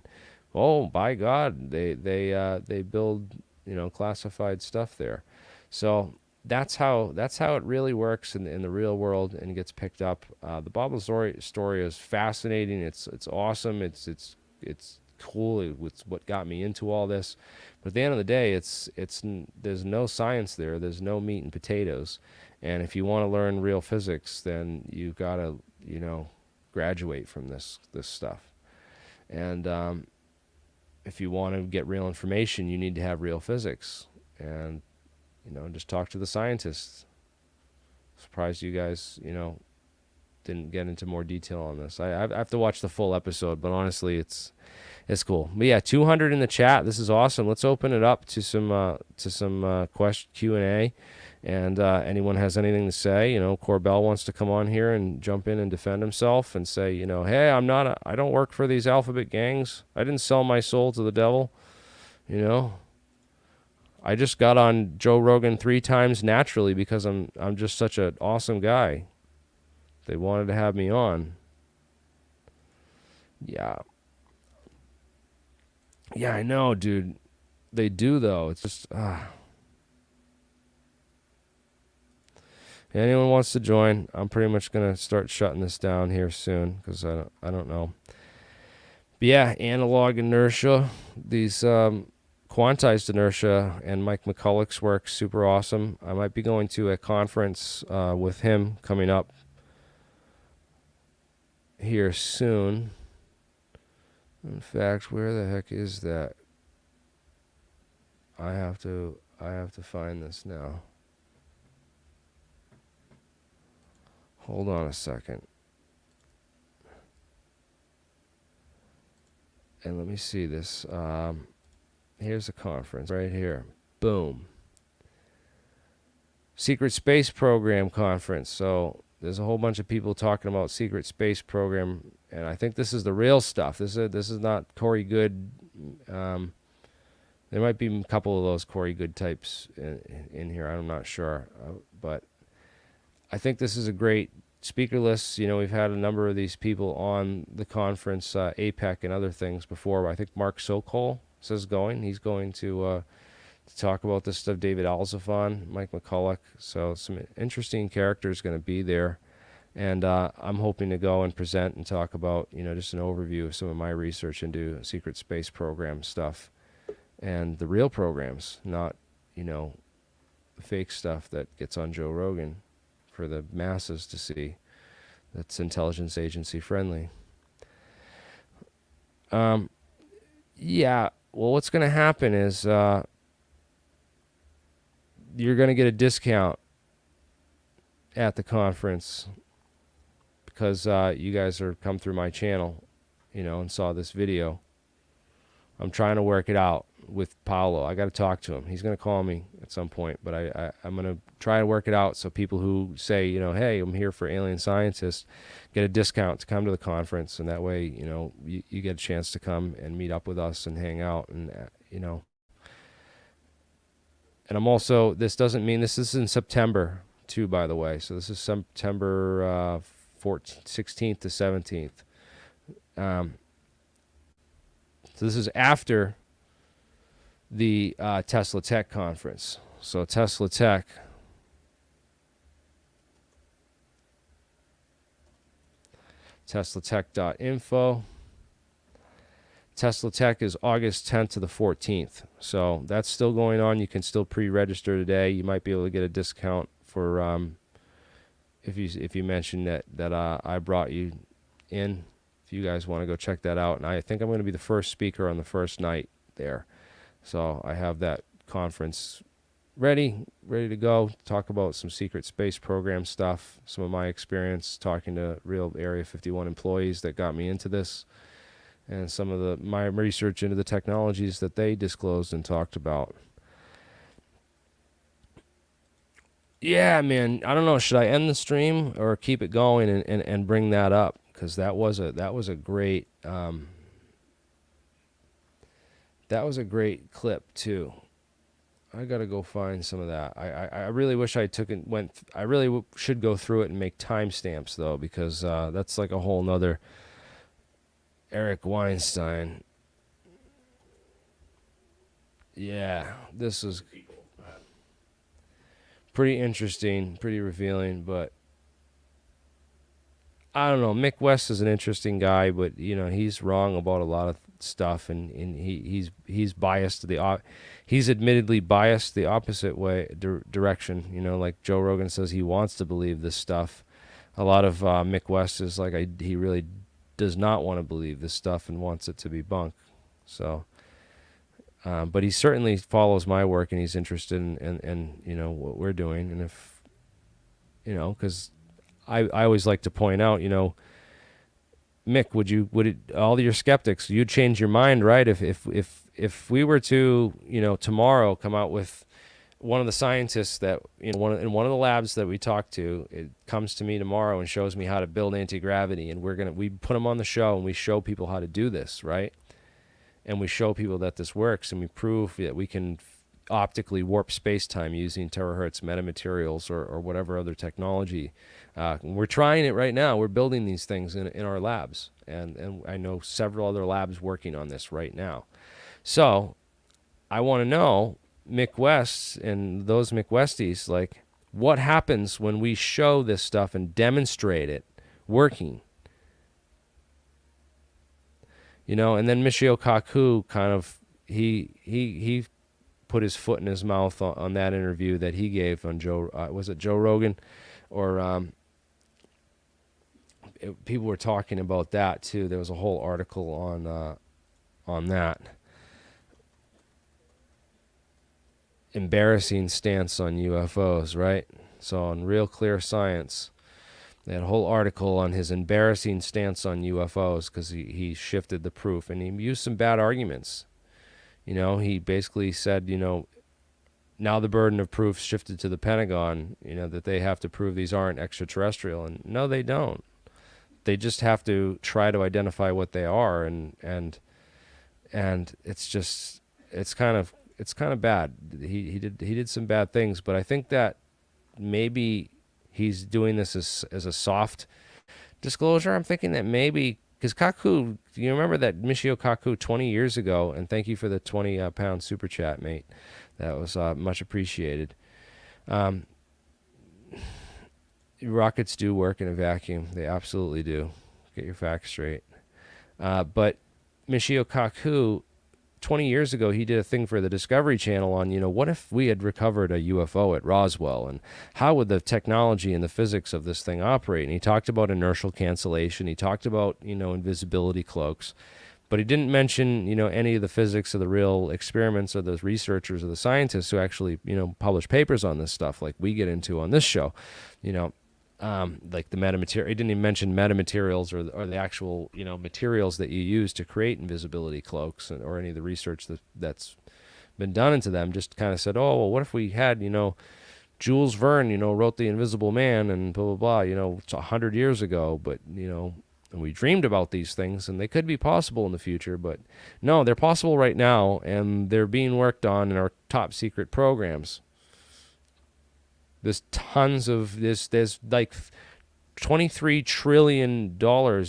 oh, by God, they build classified stuff there. So that's how it really works in the real world and gets picked up. The Bob Lazar story is fascinating. It's awesome. It's cool. It's what got me into all this. But at the end of the day, there's no science there. There's no meat and potatoes. And if you want to learn real physics, then you've got to graduate from this stuff. And if you want to get real information, you need to have real physics. And just talk to the scientists. Surprised you guys, didn't get into more detail on this. I have to watch the full episode, but honestly, it's cool. But yeah, 200 in the chat. This is awesome. Let's open it up to some question Q&A, and anyone has anything to say. Corbell wants to come on here and jump in and defend himself and say, hey, I don't work for these alphabet gangs. I didn't sell my soul to the devil. I just got on Joe Rogan 3 times naturally because I'm just such an awesome guy. They wanted to have me on. Yeah. Yeah, I know, dude. They do, though. It's just... Anyone wants to join, I'm pretty much going to start shutting this down here soon because I don't know. But yeah, analog inertia. These... quantized inertia and Mike McCulloch's work, super awesome. I might be going to a conference with him coming up here soon. In fact, where the heck is that? I have to find this now. Hold on a second. And let me see this. Here's a conference right here. Boom. Secret Space Program Conference. So there's a whole bunch of people talking about Secret Space Program, and I think this is the real stuff. This is not Corey Good. There might be a couple of those Corey Good types in here. I'm not sure, but I think this is a great speaker list. We've had a number of these people on the conference, APEC and other things before. I think Mark Sokol says going. He's going to talk about this stuff. David Alzafon, Mike McCulloch. So some interesting characters going to be there. And I'm hoping to go and present and talk about, just an overview of some of my research into secret space program stuff and the real programs, not, the fake stuff that gets on Joe Rogan for the masses to see. That's intelligence agency friendly. Yeah, well, what's going to happen is you're going to get a discount at the conference because you guys are come through my channel, and saw this video. I'm trying to work it out with Paolo. I got to talk to him. He's going to call me at some point, but I'm going to try to work it out so people who say, hey, I'm here for alien scientists, get a discount to come to the conference, and that way, you get a chance to come and meet up with us and hang out, and And I'm also, this doesn't mean, this is in September too, by the way. So this is September 16th to 17th. So this is after the Tesla Tech conference. So Tesla Tech, teslatech.info. Tesla Tech is August 10th to the 14th. So that's still going on. You can still pre-register today. You might be able to get a discount for if you mention that I brought you in. If you guys want to go check that out. And I think I'm going to be the first speaker on the first night there. So I have that conference ready to go. Talk about some secret space program stuff, some of my experience talking to real Area 51 employees that got me into this, and some of my research into the technologies that they disclosed and talked about. Yeah, man, I don't know. Should I end the stream or keep it going and bring that up? Because that was a great clip too. I gotta go find some of that. I really wish I I really should go through it and make timestamps though, because that's like a whole nother Eric Weinstein. Yeah, this was pretty interesting, pretty revealing, but I don't know. Mick West is an interesting guy, but he's wrong about a lot of stuff, and he's biased he's admittedly biased the opposite way direction. Like Joe Rogan says, he wants to believe this stuff. A lot of Mick West is like he really does not want to believe this stuff and wants it to be bunk. So, but he certainly follows my work, and he's interested in what we're doing, and if because I always like to point out, Mick, all your skeptics, you'd change your mind, right? If we were to, tomorrow come out with one of the scientists that, in one of the labs that we talked to, it comes to me tomorrow and shows me how to build anti-gravity, and we put them on the show and we show people how to do this, right? And we show people that this works, and we prove that we can optically warp space-time using terahertz metamaterials or whatever other technology. We're trying it right now. We're building these things in our labs, and I know several other labs working on this right now. So I want to know, Mick West and those Mick Westies, like, what happens when we show this stuff and demonstrate it working? And then Michio Kaku kind of, he put his foot in his mouth on that interview that he gave on was it Joe Rogan? Or people were talking about that too. There was a whole article on that. Embarrassing stance on UFOs, right? So on Real Clear Science, they had a whole article on his embarrassing stance on UFOs because he shifted the proof, and he used some bad arguments. He basically said, now the burden of proof shifted to the Pentagon, that they have to prove these aren't extraterrestrial. And no, they don't. They just have to try to identify what they are. And it's kind of bad. He did some bad things, but I think that maybe he's doing this as a soft disclosure. I'm thinking that maybe because Kaku, you remember that Michio Kaku 20 years ago, and thank you for the 20-pound super chat, mate. That was much appreciated. Rockets do work in a vacuum. They absolutely do. Get your facts straight. But Michio Kaku, 20 years ago, he did a thing for the Discovery Channel on, what if we had recovered a UFO at Roswell, and how would the technology and the physics of this thing operate? And he talked about inertial cancellation. He talked about, invisibility cloaks. But he didn't mention, any of the physics of the real experiments or the researchers or the scientists who actually, publish papers on this stuff like we get into on this show, like the metamaterial. He didn't even mention metamaterials or the actual, materials that you use to create invisibility cloaks or any of the research that's been done into them. Just kind of said, oh, well, what if we had, Jules Verne, wrote The Invisible Man and blah, blah, blah, it's 100 years ago, but, and we dreamed about these things, and they could be possible in the future, but no, they're possible right now, and they're being worked on in our top secret programs. There's tons of this. There's like $23 trillion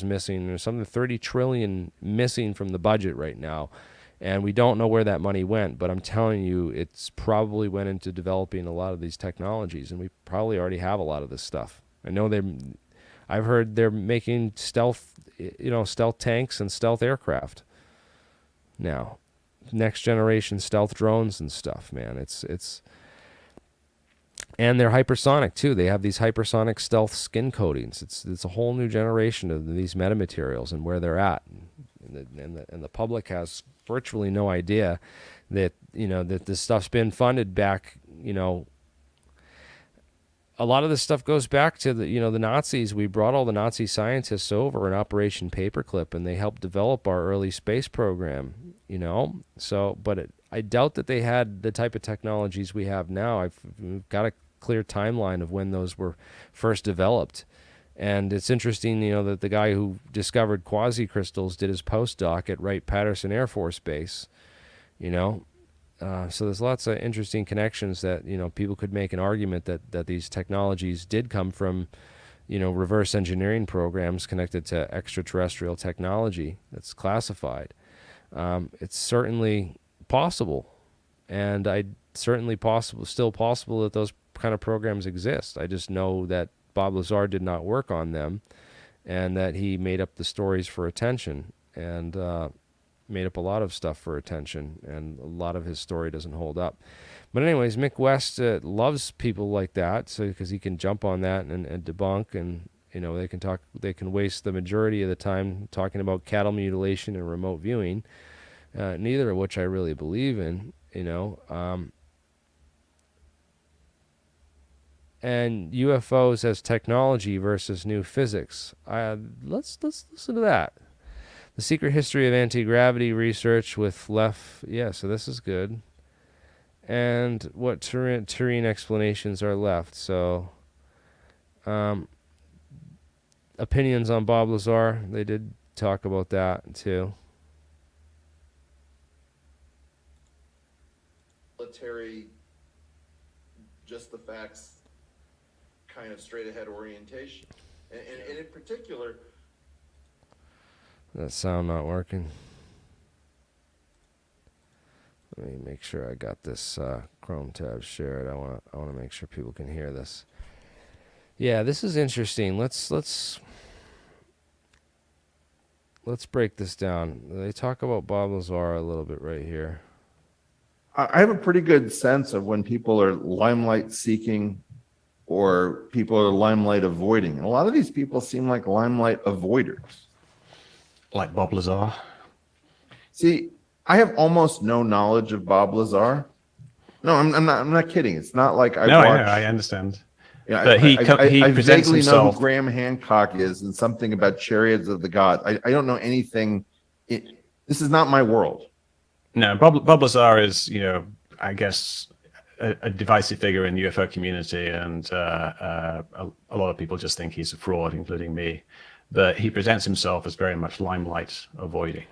missing, or something, 30 trillion missing from the budget right now, and we don't know where that money went. But I'm telling you, it's probably went into developing a lot of these technologies, and we probably already have a lot of this stuff. I've heard they're making stealth tanks and stealth aircraft now, next generation stealth drones and stuff. Man, it's. And they're hypersonic too. They have these hypersonic stealth skin coatings. It's a whole new generation of these metamaterials and where they're at, and the public has virtually no idea that that this stuff's been funded back. A lot of this stuff goes back to the Nazis. We brought all the Nazi scientists over in Operation Paperclip, and they helped develop our early space program. So, but I doubt that they had the type of technologies we have now. We've got a clear timeline of when those were first developed. And it's interesting, that the guy who discovered quasi-crystals did his postdoc at Wright-Patterson Air Force Base, So there's lots of interesting connections that, people could make an argument that these technologies did come from, reverse engineering programs connected to extraterrestrial technology that's classified. It's certainly possible, and still possible that those kind of programs exist. I just know that Bob Lazar did not work on them, and that he made up the stories for attention, and made up a lot of stuff for attention, and a lot of his story doesn't hold up. But anyways, Mick West loves people like that, so because he can jump on that and debunk, and they can waste the majority of the time talking about cattle mutilation and remote viewing, neither of which I really believe in. And UFOs as technology versus new physics. Let's listen to that. The Secret History of Anti-Gravity Research with so this is good. And what terrain explanations are left. So, opinions on Bob Lazar, they did talk about that too. Military, just the facts, kind of straight ahead orientation. And in particular, that sound not working. Let me make sure I got this Chrome tab shared. I want to make sure people can hear this. Yeah, this is interesting. Let's break this down. They talk about Bob Lazar a little bit right here. I have a pretty good sense of when people are limelight seeking or people are limelight avoiding. And a lot of these people seem like limelight avoiders. Like Bob Lazar. See, I have almost no knowledge of Bob Lazar. No, I'm not kidding. It's not like I watch. I understand. Yeah, but he I presents vaguely know himself. who Graham Hancock is and something about Chariots of the Gods. I don't know anything. This is not my world. No, Bob Lazar is, I guess, a divisive figure in the UFO community, and a lot of people just think he's a fraud, including me. But he presents himself as very much limelight avoiding.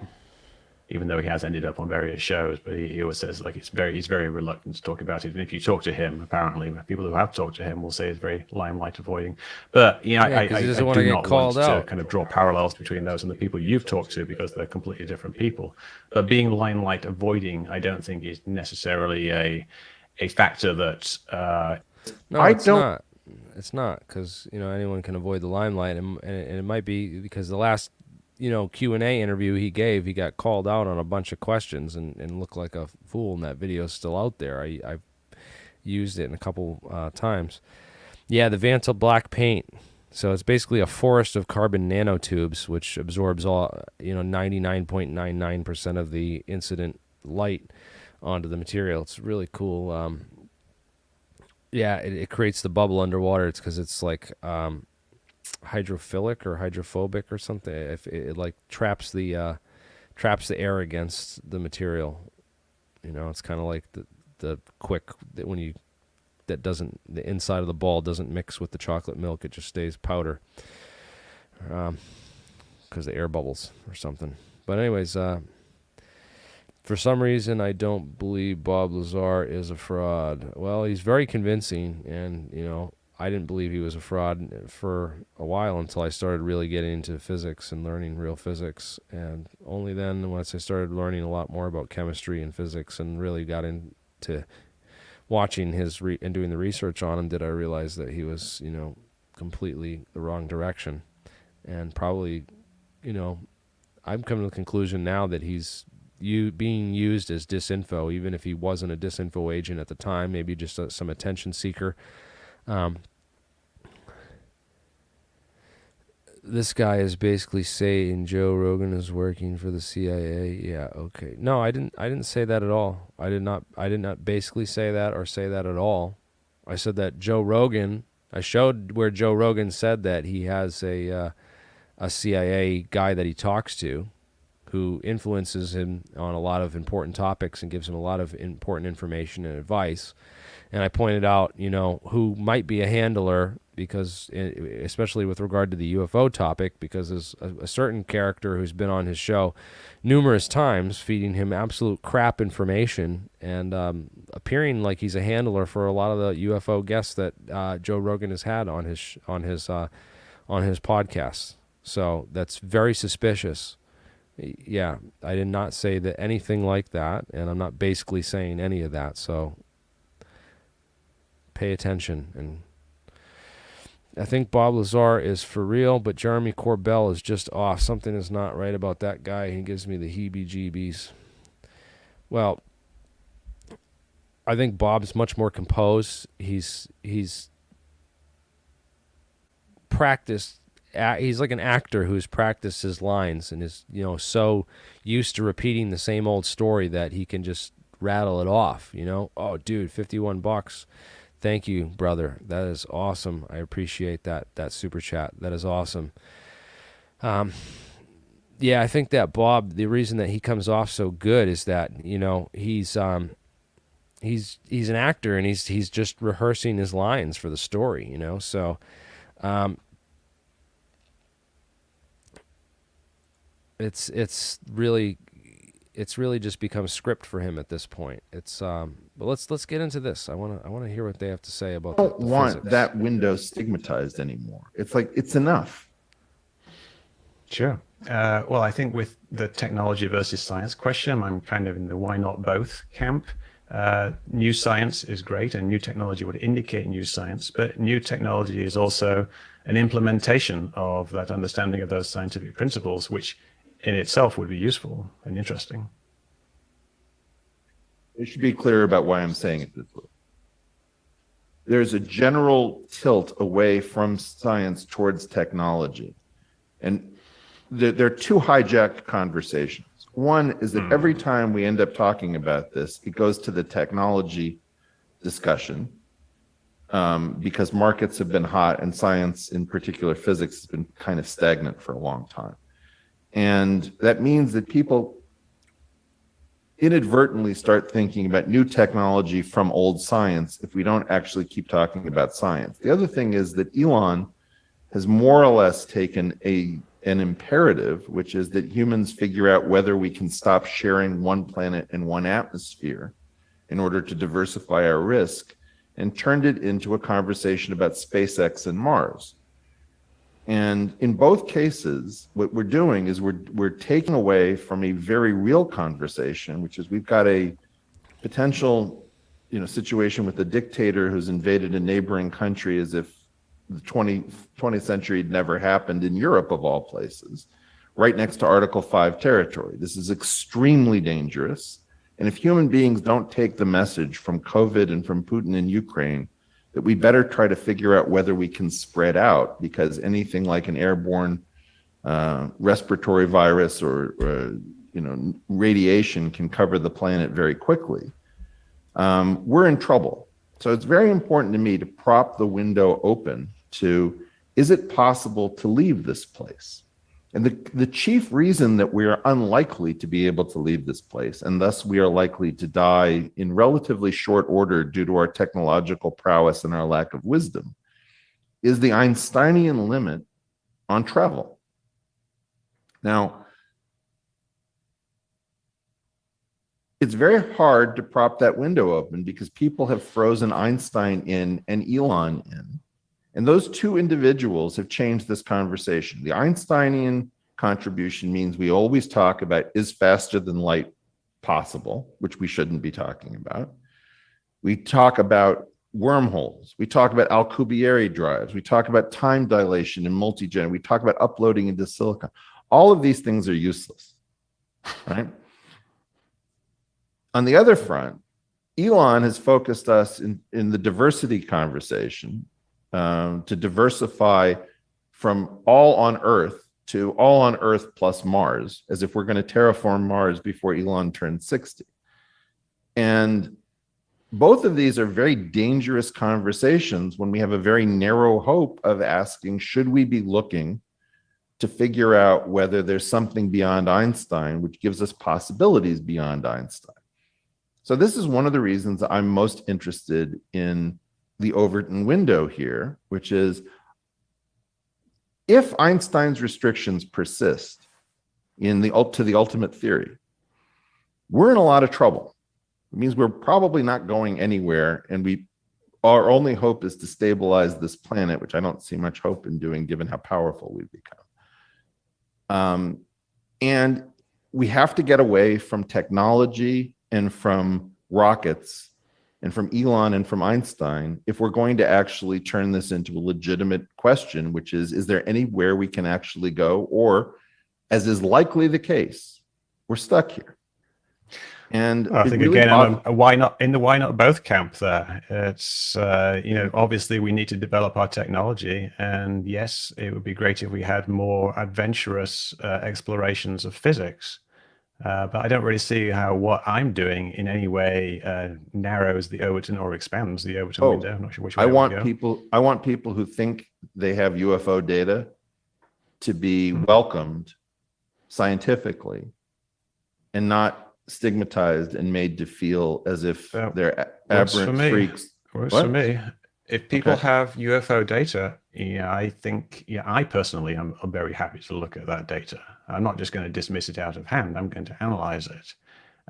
even though he has ended up on various shows. But he always says like he's very reluctant to talk about it. And if you talk to him, apparently people who have talked to him will say it's very limelight avoiding. But Yeah, I 'cause he do doesn't wanna get not want called to out. kind of draw parallels between those and the people you've talked to, because they're completely different people. But being limelight avoiding, I don't think is necessarily a factor that No, I it's don't- not. It's not, because anyone can avoid the limelight, and it might be because the last Q&A interview he gave, he got called out on a bunch of questions and looked like a fool. And that video's still out there. I've used it in a couple times. Yeah, the Vantil black paint. So it's basically a forest of carbon nanotubes, which absorbs all 99.99% of the incident light onto the material. It's really cool. Yeah, it creates the bubble underwater. It's because it's like hydrophilic or hydrophobic or something. If it like traps the air against the material, it's kind of like the quick that when you the inside of the ball doesn't mix with the chocolate milk. It just stays powder because the air bubbles or something. But anyways, for some reason, I don't believe Bob Lazar is a fraud. Well, he's very convincing, and, I didn't believe he was a fraud for a while until I started really getting into physics and learning real physics. And only then, once I started learning a lot more about chemistry and physics and really got into watching his and doing the research on him, did I realize that he was, completely the wrong direction. And probably, I'm coming to the conclusion now that he's being used as disinfo, even if he wasn't a disinfo agent at the time, maybe just some attention seeker. This guy is basically saying Joe Rogan is working for the CIA. Yeah, okay. No, I didn't say that at all. I did not basically say that or say that at all. I said that Joe Rogan, I showed where Joe Rogan said that he has a CIA guy that he talks to, who influences him on a lot of important topics and gives him a lot of important information and advice. And I pointed out, who might be a handler, because especially with regard to the UFO topic, because there's a certain character who's been on his show numerous times feeding him absolute crap information and appearing like he's a handler for a lot of the UFO guests that Joe Rogan has had on his podcasts. So that's very suspicious. Yeah, I did not say that anything like that, and I'm not basically saying any of that. So pay attention. And I think Bob Lazar is for real, but Jeremy Corbell is just off. Something is not right about that guy. He gives me the heebie-jeebies. Well, I think Bob's much more composed. He's practiced. He's like an actor who's practiced his lines and is, so used to repeating the same old story that he can just rattle it off, Oh, dude, $51. Thank you, brother. That is awesome. I appreciate that super chat. That is awesome. Yeah, I think that Bob, the reason that he comes off so good is that, he's an actor and he's just rehearsing his lines for the story, So it's really just become script for him at this point. But let's get into this. I want to hear what they have to say about I don't the want physics. that window stigmatized anymore. It's like, it's enough. Sure. Well, I think with the technology versus science question, I'm kind of in the why not both camp. New science is great, and new technology would indicate new science, but new technology is also an implementation of that understanding of those scientific principles, which in itself would be useful and interesting. It should be clear about why I'm saying it this way. There's a general tilt away from science towards technology. And there are two hijacked conversations. One is that every time we end up talking about this, it goes to the technology discussion because markets have been hot and science, in particular physics, has been kind of stagnant for a long time. And that means that people inadvertently start thinking about new technology from old science if we don't actually keep talking about science. The other thing is that Elon has more or less taken a an imperative, which is that humans figure out whether we can stop sharing one planet and one atmosphere in order to diversify our risk, and turned it into a conversation about SpaceX and Mars. And in both cases, what we're doing is we're taking away from a very real conversation, which is we've got a potential, situation with a dictator who's invaded a neighboring country as if the 20th century had never happened in Europe, of all places, right next to Article 5 territory. This is extremely dangerous. And if human beings don't take the message from COVID and from Putin in Ukraine, that we better try to figure out whether we can spread out, because anything like an airborne respiratory virus or radiation can cover the planet very quickly, we're in trouble. So it's very important to me to prop the window open to, is it possible to leave this place? And the chief reason that we are unlikely to be able to leave this place, and thus we are likely to die in relatively short order due to our technological prowess and our lack of wisdom, is the Einsteinian limit on travel. Now, it's very hard to prop that window open because people have frozen Einstein in and Elon in. And those two individuals have changed this conversation. The Einsteinian contribution means we always talk about, is faster than light possible, which we shouldn't be talking about. We talk about wormholes. We talk about Alcubierre drives. We talk about time dilation and multigen. We talk about uploading into silicon. All of these things are useless, right? On the other front, Elon has focused us in the diversity conversation to diversify from all on Earth to all on Earth plus Mars, as if we're going to terraform Mars before Elon turns 60. And both of these are very dangerous conversations when we have a very narrow hope of asking, should we be looking to figure out whether there's something beyond Einstein, which gives us possibilities beyond Einstein? So this is one of the reasons I'm most interested in the Overton window here, which is, if Einstein's restrictions persist to the ultimate theory, we're in a lot of trouble. It means we're probably not going anywhere, and our only hope is to stabilize this planet, which I don't see much hope in doing given how powerful we've become. And we have to get away from technology and from rockets and from Elon and from Einstein if we're going to actually turn this into a legitimate question, which is there anywhere we can actually go? Or, as is likely the case, we're stuck here. And I think really again, I'm a why not both camp there. It's obviously we need to develop our technology, and yes, it would be great if we had more adventurous explorations of physics. But I don't really see how what I'm doing in any way narrows the Overton or expands the Overton window. I'm not sure which way I want people who think they have UFO data to be welcomed scientifically and not stigmatized and made to feel as if they're aberrant freaks. Works for me. If people have UFO data, I personally am very happy to look at that data. I'm not just going to dismiss it out of hand. I'm going to analyze it.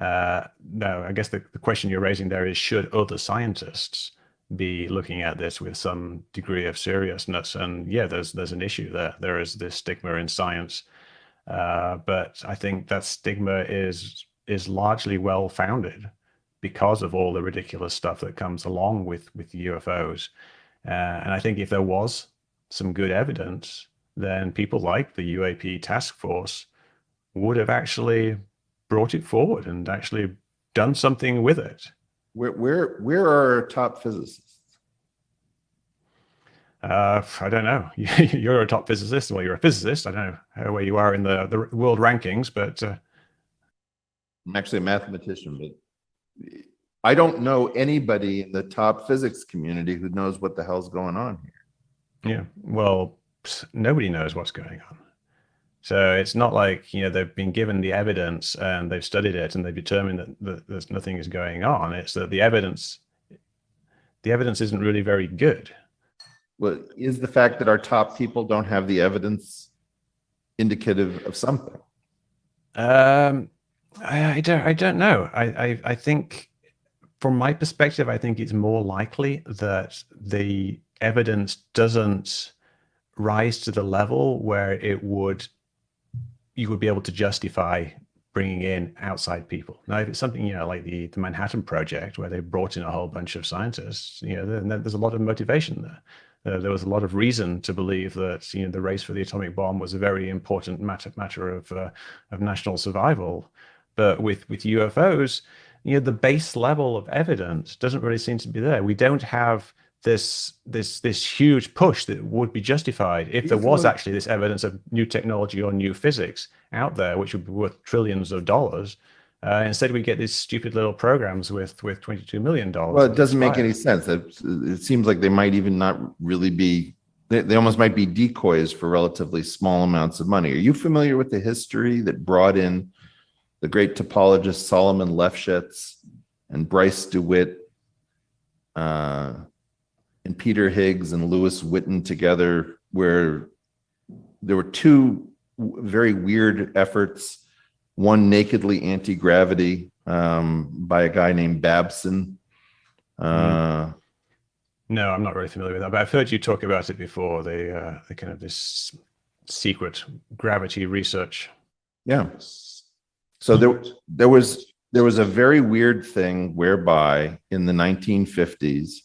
No, I guess the question you're raising there is, should other scientists be looking at this with some degree of seriousness? And yeah, there's an issue there. There is this stigma in science, but I think that stigma is largely well founded because of all the ridiculous stuff that comes along with UFOs. And I think if there was some good evidence, then people like the UAP task force would have actually brought it forward and actually done something with it. Where are our top physicists? I don't know. You're a top physicist. Well, you're a physicist. I don't know where you are in the world rankings, but I'm actually a mathematician, but I don't know anybody in the top physics community who knows what the hell's going on here. Yeah, well, nobody knows what's going on. So it's not like, they've been given the evidence and they've studied it and they've determined that there's nothing is going on. It's that the evidence isn't really very good. Well, is the fact that our top people don't have the evidence indicative of something? I don't know. I think, from my perspective, I think it's more likely that the evidence doesn't rise to the level where you would be able to justify bringing in outside people. Now, if it's something, like the Manhattan Project, where they brought in a whole bunch of scientists, then there's a lot of motivation there. There was a lot of reason to believe that the race for the atomic bomb was a very important matter of national survival. But with UFOs, the base level of evidence doesn't really seem to be there. We don't have this huge push that would be justified if there was actually this evidence of new technology or new physics out there, which would be worth trillions of dollars. Instead, we get these stupid little programs with $22 million. Well, it doesn't make any sense. It seems like they might even not really be, they almost might be decoys for relatively small amounts of money. Are you familiar with the history that brought in the great topologist Solomon Lefschetz and Bryce DeWitt and Peter Higgs and Lewis Witten together, where there were two very weird efforts, one nakedly anti-gravity by a guy named Babson. No, I'm not really familiar with that, but I've heard you talk about it before, the kind of this secret gravity research. Yeah. So there was a very weird thing whereby in the 1950s,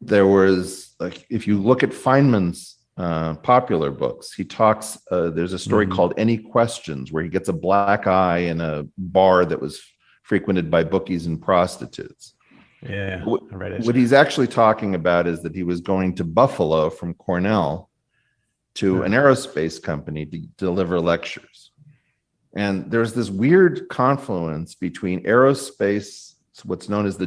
there was, like, if you look at Feynman's popular books, he talks, there's a story called Any Questions, where he gets a black eye in a bar that was frequented by bookies and prostitutes. Yeah, I read it. What he's actually talking about is that he was going to Buffalo from Cornell to an aerospace company to deliver lectures. And there's this weird confluence between aerospace, what's known as the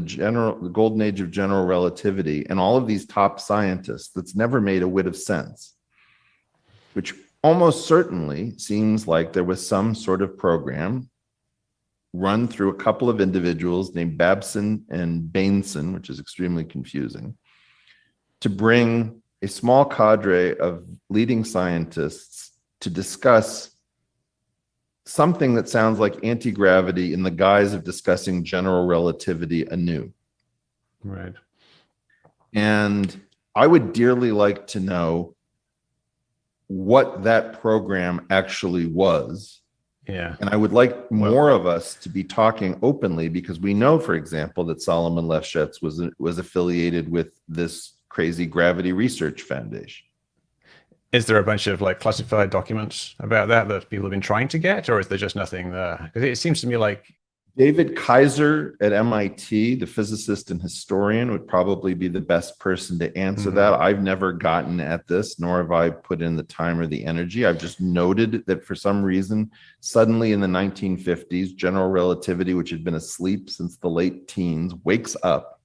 golden age of general relativity, and all of these top scientists that's never made a whit of sense, which almost certainly seems like there was some sort of program run through a couple of individuals named Babson and Bainson, which is extremely confusing, to bring a small cadre of leading scientists to discuss something that sounds like anti-gravity in the guise of discussing general relativity anew. Right. And I would dearly like to know what that program actually was. Yeah. And I would like more of us to be talking openly, because we know, for example, that Solomon Lefschetz was affiliated with this crazy gravity research foundation. Is there a bunch of classified documents about that people have been trying to get, or is there just nothing there? Because it seems to me like David Kaiser at MIT, the physicist and historian, would probably be the best person to answer that. I've never gotten at this, nor have I put in the time or the energy. I've just noted that for some reason, suddenly in the 1950s, general relativity, which had been asleep since the late teens, wakes up.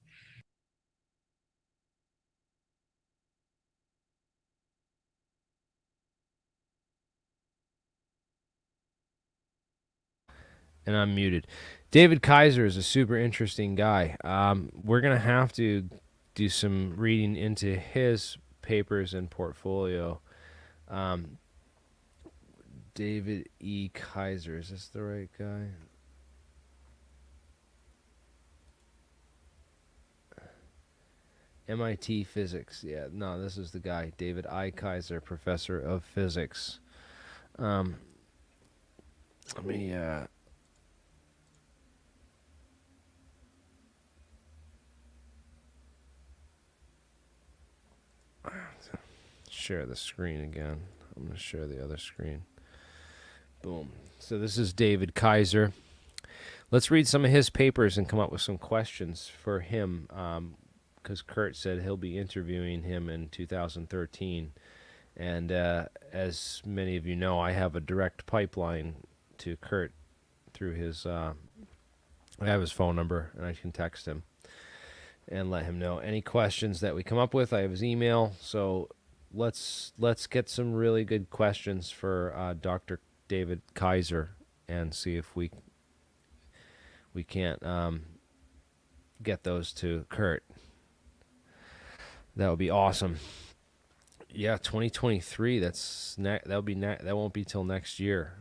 And I'm muted. David Kaiser is a super interesting guy. We're going to have to do some reading into his papers and portfolio. David E. Kaiser, is this the right guy? MIT Physics. Yeah, no, this is the guy. David I. Kaiser, Professor of Physics. Let me... share the screen again. I'm going to share the other screen. Boom. So this is David Kaiser. Let's read some of his papers and come up with some questions for him, because Kurt said he'll be interviewing him in 2013. And as many of you know, I have a direct pipeline to Kurt through his... I have his phone number, and I can text him and let him know any questions that we come up with. I have his email, so let's get some really good questions for Dr. David Kaiser and see if we can't get those to Kurt. That would be awesome. Yeah, 2023. That'll be that won't be till next year.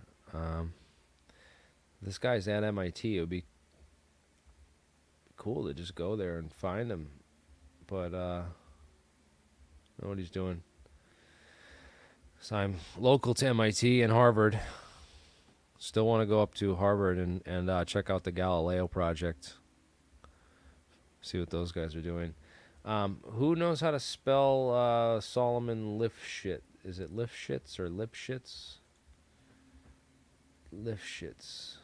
This guy's at MIT. It would be cool to just go there and find him, but I don't know what he's doing. So I'm local to MIT and Harvard. Still want to go up to Harvard and check out the Galileo project. See what those guys are doing. Who knows how to spell Solomon Lifshitz? Is it Lifshitz or Lipschitz? Lifshitz.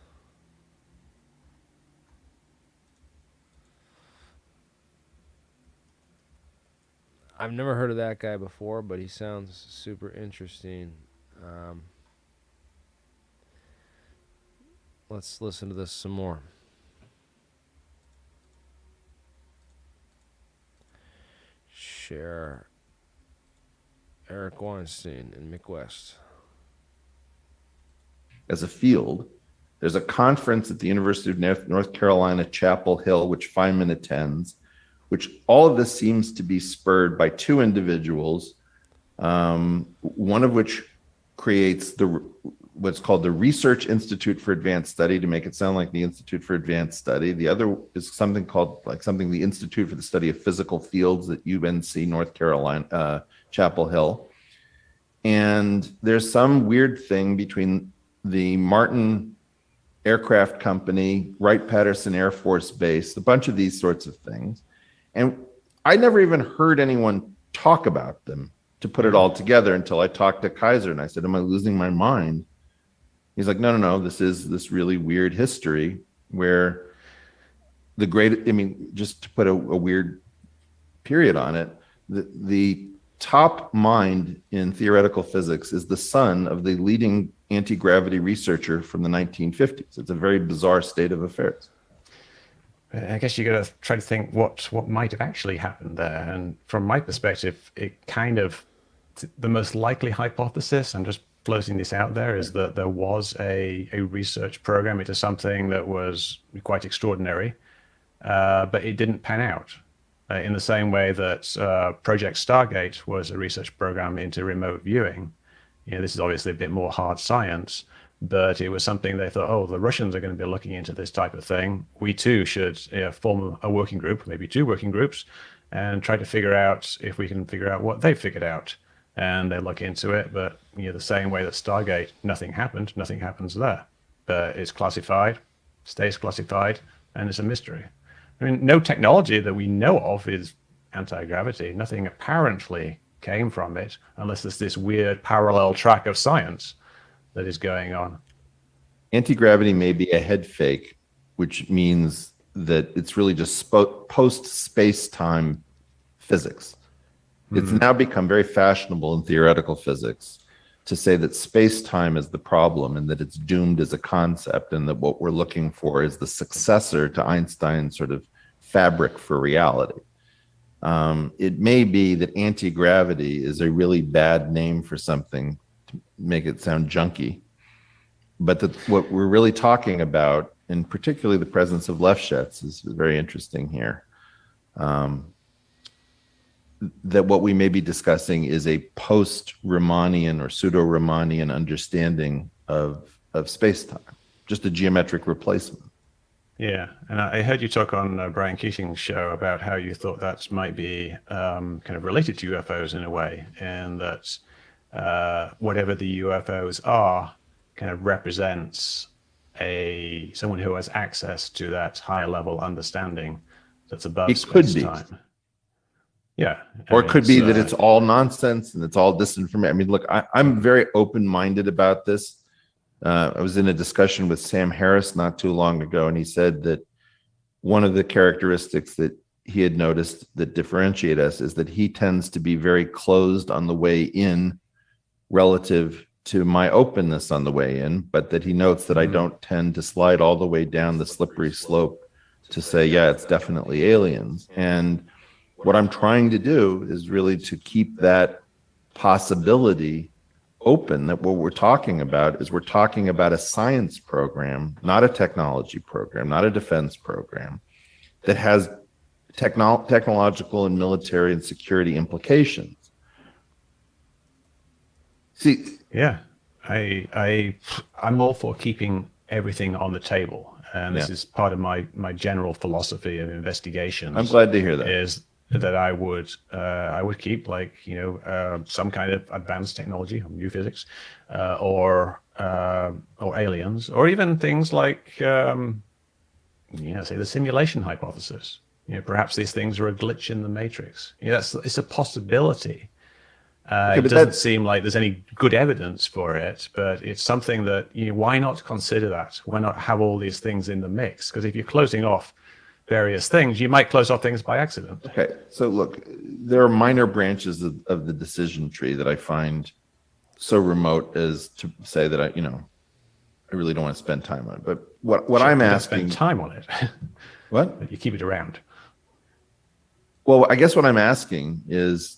I've never heard of that guy before, but he sounds super interesting. Let's listen to this some more. Share Eric Weinstein and Mick West. As a field, there's a conference at the University of North Carolina, Chapel Hill, which Feynman attends, which all of this seems to be spurred by two individuals, one of which creates what's called the Research Institute for Advanced Study, to make it sound like the Institute for Advanced Study. The other is something called the Institute for the Study of Physical Fields at UNC North Carolina, Chapel Hill. And there's some weird thing between the Martin Aircraft Company, Wright-Patterson Air Force Base, a bunch of these sorts of things. And I never even heard anyone talk about them to put it all together until I talked to Kaiser, and I said, am I losing my mind? He's like, no, this is this really weird history where just to put a weird period on it, the top mind in theoretical physics is the son of the leading anti-gravity researcher from the 1950s. It's a very bizarre state of affairs. I guess you got to try to think what might have actually happened there. And from my perspective, it kind of, the most likely hypothesis, I'm just floating this out there, is that there was a research program into something that was quite extraordinary, but it didn't pan out. In the same way that Project Stargate was a research program into remote viewing. This is obviously a bit more hard science, but it was something they thought, oh, the Russians are going to be looking into this type of thing. We too should form a working group, maybe two working groups, and try to figure out if we can figure out what they figured out. And they look into it, but the same way that Stargate, nothing happened, nothing happens there. But it's classified, stays classified, and it's a mystery. I mean, no technology that we know of is anti-gravity. Nothing apparently came from it, unless there's this weird parallel track of science that is going on. Anti-gravity may be a head fake, which means that it's really just post-space-time physics. It's now become very fashionable in theoretical physics to say that space-time is the problem and that it's doomed as a concept, and that what we're looking for is the successor to Einstein's sort of fabric for reality. It may be that anti-gravity is a really bad name for something to make it sound junky, but what we're really talking about, and particularly the presence of Lefschetz, is very interesting here. That what we may be discussing is a post-Riemannian or pseudo-Riemannian understanding of space-time, just a geometric replacement. Yeah, and I heard you talk on Brian Keating's show about how you thought that might be kind of related to UFOs in a way, and that whatever the UFOs are kind of represents someone who has access to that higher level understanding that's above space-time. Yeah. Or it could be that it's all nonsense and it's all disinformation. I mean, look, I'm very open-minded about this. I was in a discussion with Sam Harris not too long ago, and he said that one of the characteristics that he had noticed that differentiate us is that he tends to be very closed on the way in relative to my openness on the way in, but that he notes that I don't tend to slide all the way down the slippery slope to say, yeah, it's definitely aliens. And what I'm trying to do is really to keep that possibility open, that what we're talking about is we're talking about a science program, not a technology program, not a defense program, that has technological and military and security implications. See, Yeah, I'm all for keeping everything on the table, and this Yeah. is part of my general philosophy of investigations. I'm glad to hear that. Is that I would keep, like, some kind of advanced technology, new physics, or aliens, or even things like say the simulation hypothesis. Perhaps these things are a glitch in the matrix. It's a possibility. Okay, It but doesn't that- seem like there's any good evidence for it, but it's something that, why not consider that? Why not have all these things in the mix? Because if you're closing off various things, you might close off things by accident. Okay, so look, there are minor branches of the decision tree that I find so remote as to say that I really don't want to spend time on it. But what I'm You don't asking, spend time on it, what? but you keep it around. Well, I guess what I'm asking is,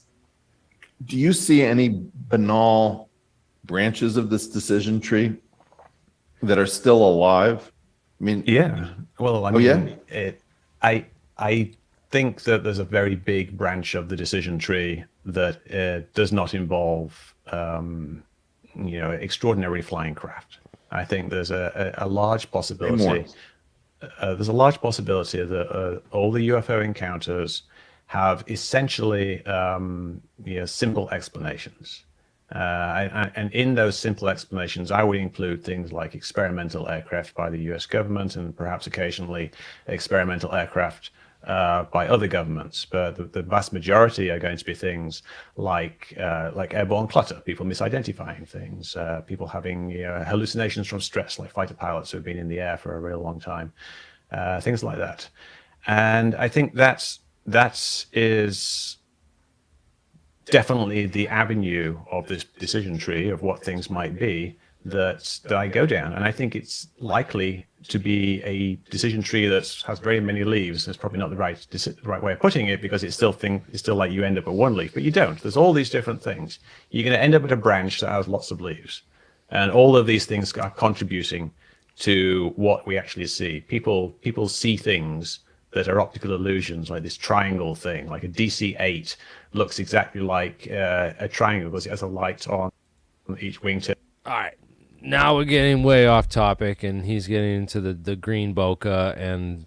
do you see any banal branches of this decision tree that are still alive? I mean, Yeah. Well, I Oh, yeah? mean, I think that there's a very big branch of the decision tree that does not involve, extraordinary flying craft. I think there's a large possibility. more. There's a large possibility that all the UFO encounters have essentially, simple explanations. And in those simple explanations, I would include things like experimental aircraft by the US government, and perhaps occasionally experimental aircraft by other governments. But the vast majority are going to be things like airborne clutter, people misidentifying things, people having hallucinations from stress, like fighter pilots who have been in the air for a real long time, things like that. And I think that is definitely the avenue of this decision tree of what things might be that I go down. And I think it's likely to be a decision tree that has very many leaves. That's probably not the right way of putting it, because it's still like you end up at one leaf, but you don't. There's all these different things. You're going to end up at a branch that has lots of leaves. And all of these things are contributing to what we actually see. People see things that are optical illusions, like this triangle thing, like a DC-8 looks exactly like a triangle because it has a light on each wingtip. All right. Now we're getting way off topic, and he's getting into the green bokeh and,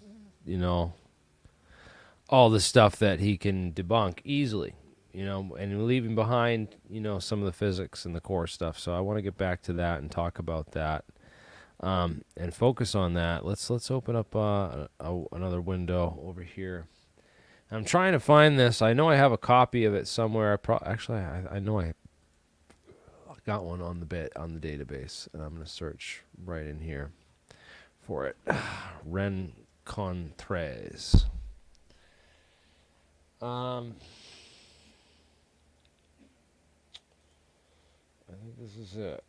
all the stuff that he can debunk easily, and leaving behind, some of the physics and the core stuff. So I want to get back to that and talk about that. And focus on that. Let's open up another window over here. I'm trying to find this. I know I have a copy of it somewhere. Actually, I know I got one on the database, and I'm going to search right in here for it. Rencontres. I think this is it.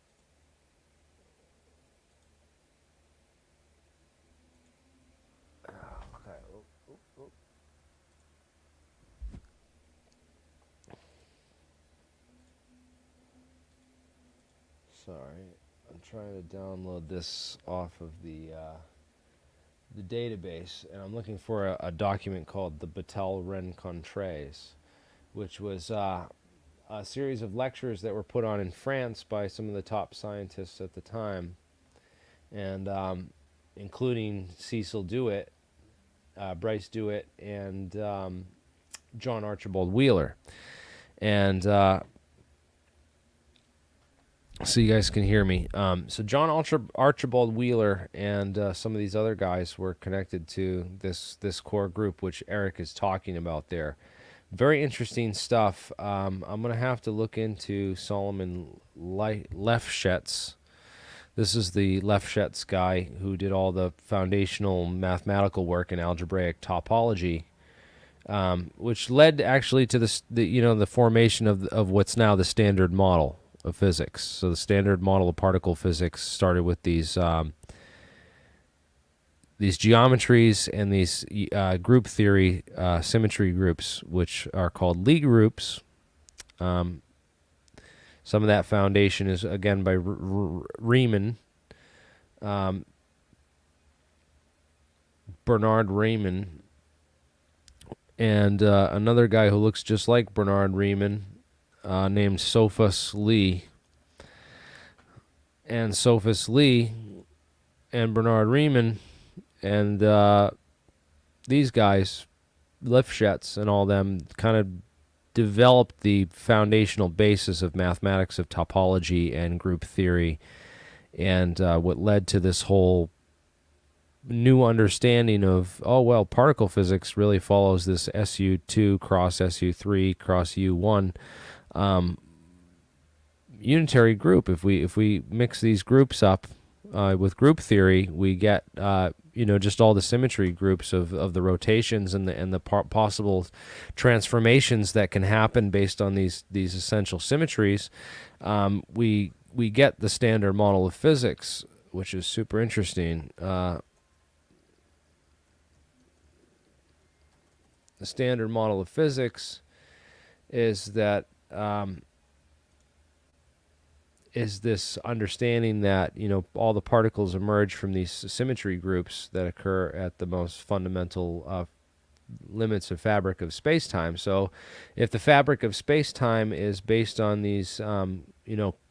Sorry, I'm trying to download this off of the database, and I'm looking for a document called the Battelle Rencontres, which was a series of lectures that were put on in France by some of the top scientists at the time, and including Cecil DeWitt, Bryce DeWitt, and John Archibald Wheeler. And so you guys can hear me. So John Archibald Wheeler and some of these other guys were connected to this core group, which Eric is talking about there. Very interesting stuff. I'm going to have to look into Solomon Lefschetz. This is the Lefschetz guy who did all the foundational mathematical work in algebraic topology, which led actually to the formation of what's now the Standard Model of physics. So the Standard Model of particle physics started with these geometries and these group theory symmetry groups, which are called Lie groups. Some of that foundation is, again, by Riemann, Bernard Riemann, and another guy who looks just like Bernard Riemann, named Sophus Lie. and Sophus Lee and Bernard Riemann and these guys, Lifshitz and all them, kind of developed the foundational basis of mathematics of topology and group theory, and what led to this whole new understanding of, oh, well, particle physics really follows this SU2 cross SU3 cross U1 unitary group. If we mix these groups up with group theory, we get just all the symmetry groups of the rotations and the possible transformations that can happen based on these essential symmetries. We get the standard model of physics, which is super interesting. The standard model of physics is that is this understanding that all the particles emerge from these symmetry groups that occur at the most fundamental limits of fabric of space-time. So if the fabric of space-time is based on these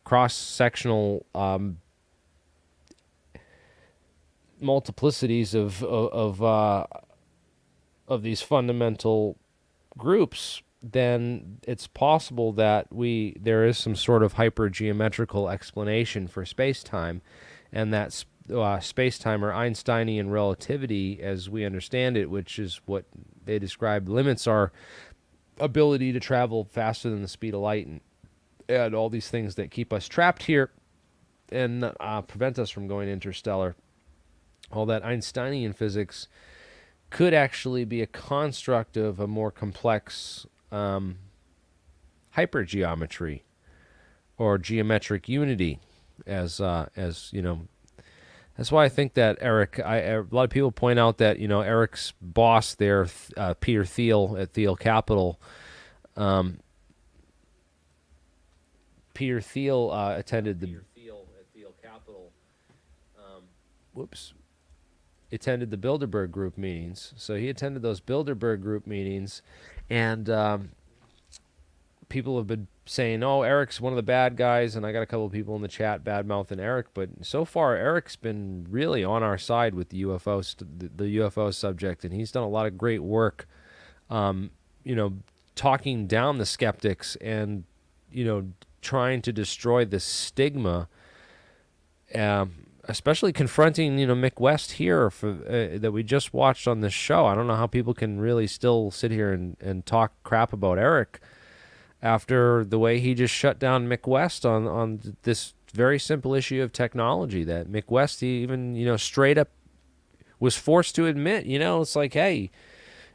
cross-sectional multiplicities of these fundamental groups, then it's possible that there is some sort of hypergeometrical explanation for space-time, and that space-time or Einsteinian relativity, as we understand it, which is what they describe, limits our ability to travel faster than the speed of light, and all these things that keep us trapped here and prevent us from going interstellar. All that Einsteinian physics could actually be a construct of a more complex hypergeometry or geometric unity, as you know. That's why I think that Eric. A lot of people point out that Eric's boss there, Peter Thiel at Thiel Capital. Peter Thiel attended the. Attended the Bilderberg Group meetings. So he attended those Bilderberg Group meetings, and people have been saying, "Oh, Eric's one of the bad guys," and I got a couple of people in the chat bad-mouthing Eric. But so far, Eric's been really on our side with the UFO, the UFO subject, and he's done a lot of great work, talking down the skeptics and trying to destroy the stigma. Especially confronting, Mick West here that we just watched on this show. I don't know how people can really still sit here and talk crap about Eric after the way he just shut down Mick West on this very simple issue of technology. That Mick West, he even straight up was forced to admit, it's like, hey.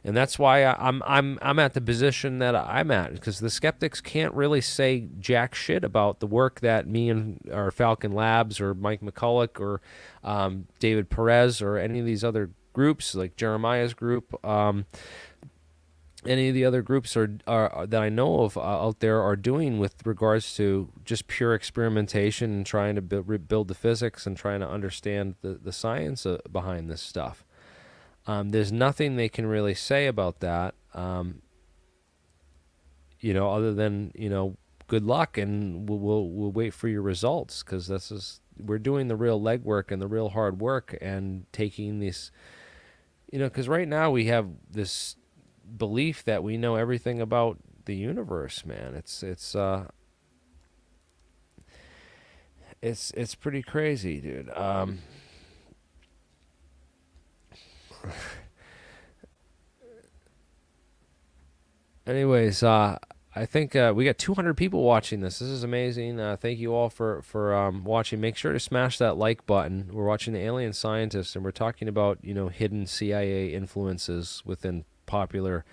And that's why I'm at the position that I'm at, because the skeptics can't really say jack shit about the work that me and or Falcon Labs or Mike McCulloch or David Perez or any of these other groups like Jeremiah's group, any of the other groups are that I know of out there are doing with regards to just pure experimentation and trying to build the physics and trying to understand the science behind this stuff. There's nothing they can really say about that, other than, good luck, and we'll wait for your results, because we're doing the real legwork and the real hard work and taking this, because right now we have this belief that we know everything about the universe, man. It's pretty crazy, dude. Anyways, I think we got 200 people watching this. This is amazing. Thank you all for watching. Make sure to smash that like button. We're watching The Alien Scientist, and we're talking about hidden CIA influences within popular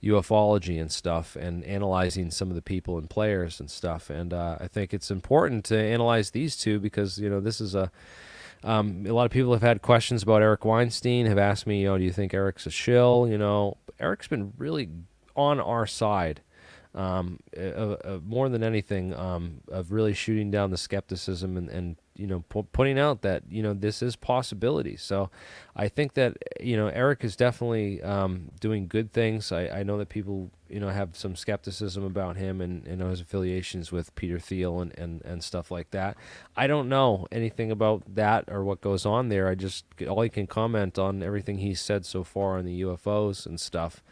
ufology and stuff, and analyzing some of the people and players and stuff. And I think it's important to analyze these two, because this is a lot of people have had questions about Eric Weinstein, have asked me, do you think Eric's a shill? Eric's been really on our side, more than anything, of really shooting down the skepticism and putting out that this is possibility. So I think that Eric is definitely doing good things. I know that people have some skepticism about him and his affiliations with Peter Thiel and stuff like that. I don't know anything about that or what goes on there. All I can comment on everything he's said so far on the UFOs and stuff.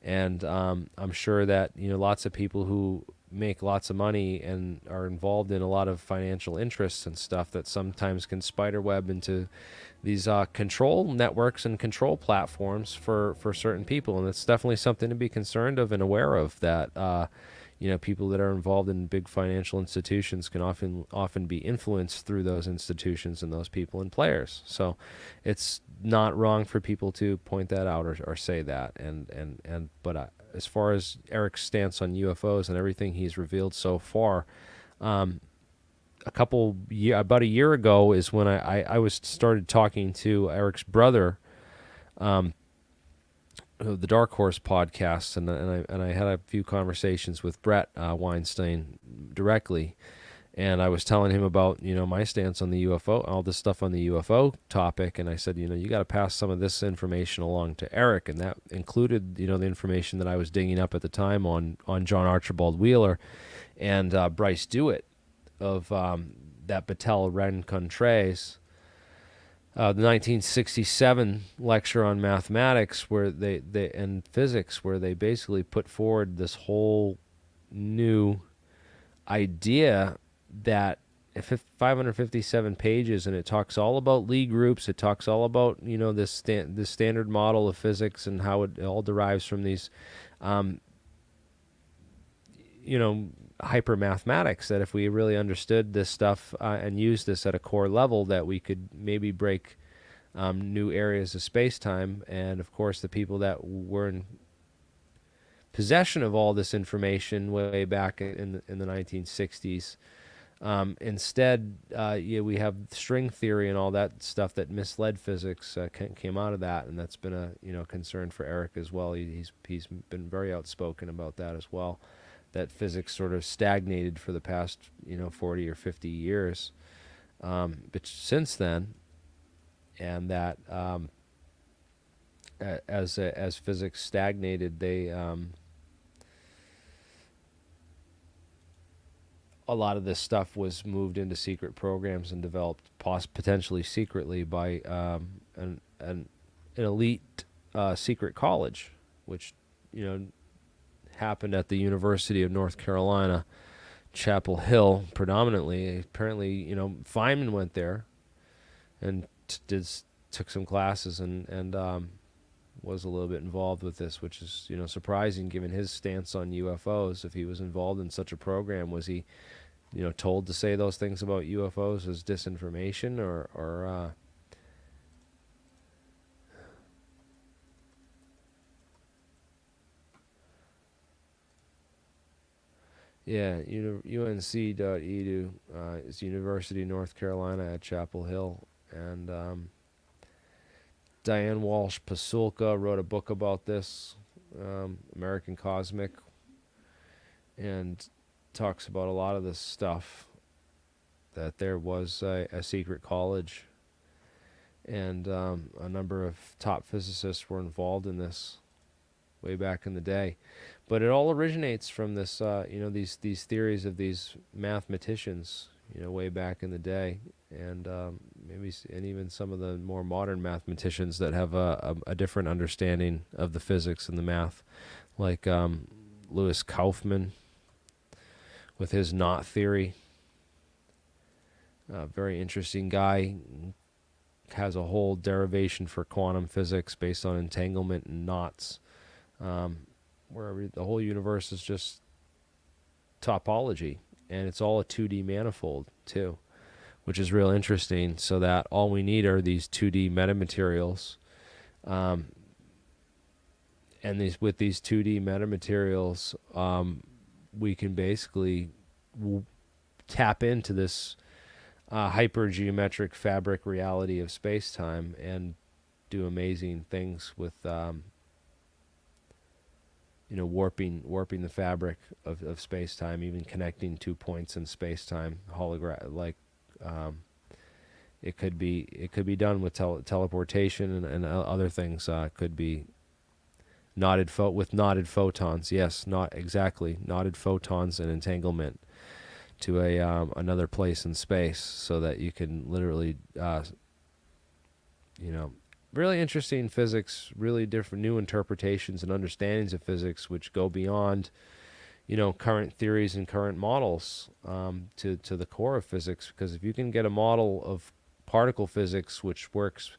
And I'm sure that lots of people who make lots of money and are involved in a lot of financial interests and stuff that sometimes can spiderweb into these control networks and control platforms for certain people. And it's definitely something to be concerned of and aware of, that people that are involved in big financial institutions can often be influenced through those institutions and those people and players. So it's not wrong for people to point that out or say that. But as far as Eric's stance on UFOs and everything he's revealed so far, about a year ago is when I started talking to Eric's brother, the Dark Horse podcast, and I had a few conversations with Brett Weinstein directly, and I was telling him about my stance on the UFO, all this stuff on the UFO topic, and I said you got to pass some of this information along to Eric, and that included the information that I was digging up at the time on John Archibald Wheeler and Bryce DeWitt of that Battelle Rencontres. The 1967 lecture on mathematics where they and physics, where they basically put forward this whole new idea that if 557 pages, and it talks all about Lie groups, it talks all about this standard model of physics and how it all derives from these hyper mathematics, that if we really understood this stuff and used this at a core level, that we could maybe break new areas of space-time. And of course the people that were in possession of all this information way back in the 1960s, instead we have string theory and all that stuff that misled physics came out of that, and that's been a concern for Eric as well. He's been very outspoken about that as well, that physics sort of stagnated for the past 40 or 50 years, but since then, and that as physics stagnated, they a lot of this stuff was moved into secret programs and developed potentially secretly by an elite secret college, which happened at the University of North Carolina, Chapel Hill, predominantly. Apparently, Feynman went there and took some classes and was a little bit involved with this, which is surprising given his stance on UFOs. If he was involved in such a program, was he told to say those things about UFOs as disinformation or Yeah, unc.edu is University of North Carolina at Chapel Hill. And Diane Walsh Pasulka wrote a book about this, American Cosmic, and talks about a lot of this stuff, that there was a secret college, and a number of top physicists were involved in this way back in the day. But it all originates from this, these theories of these mathematicians, way back in the day, and and even some of the more modern mathematicians that have a different understanding of the physics and the math, like Louis Kaufman with his knot theory. Very interesting guy. Has a whole derivation for quantum physics based on entanglement and knots, where the whole universe is just topology, and it's all a 2D manifold too, which is real interesting. So that all we need are these 2D metamaterials, and with these 2D metamaterials, we can basically tap into this hypergeometric fabric reality of space-time and do amazing things with warping the fabric of space-time, even connecting 2 points in space-time, It could be done with teleportation and other things. Could be with knotted photons. Yes, not exactly knotted photons and entanglement to a another place in space, so that you can literally, really interesting physics, really different new interpretations and understandings of physics, which go beyond, current theories and current models, to the core of physics. Because if you can get a model of particle physics which works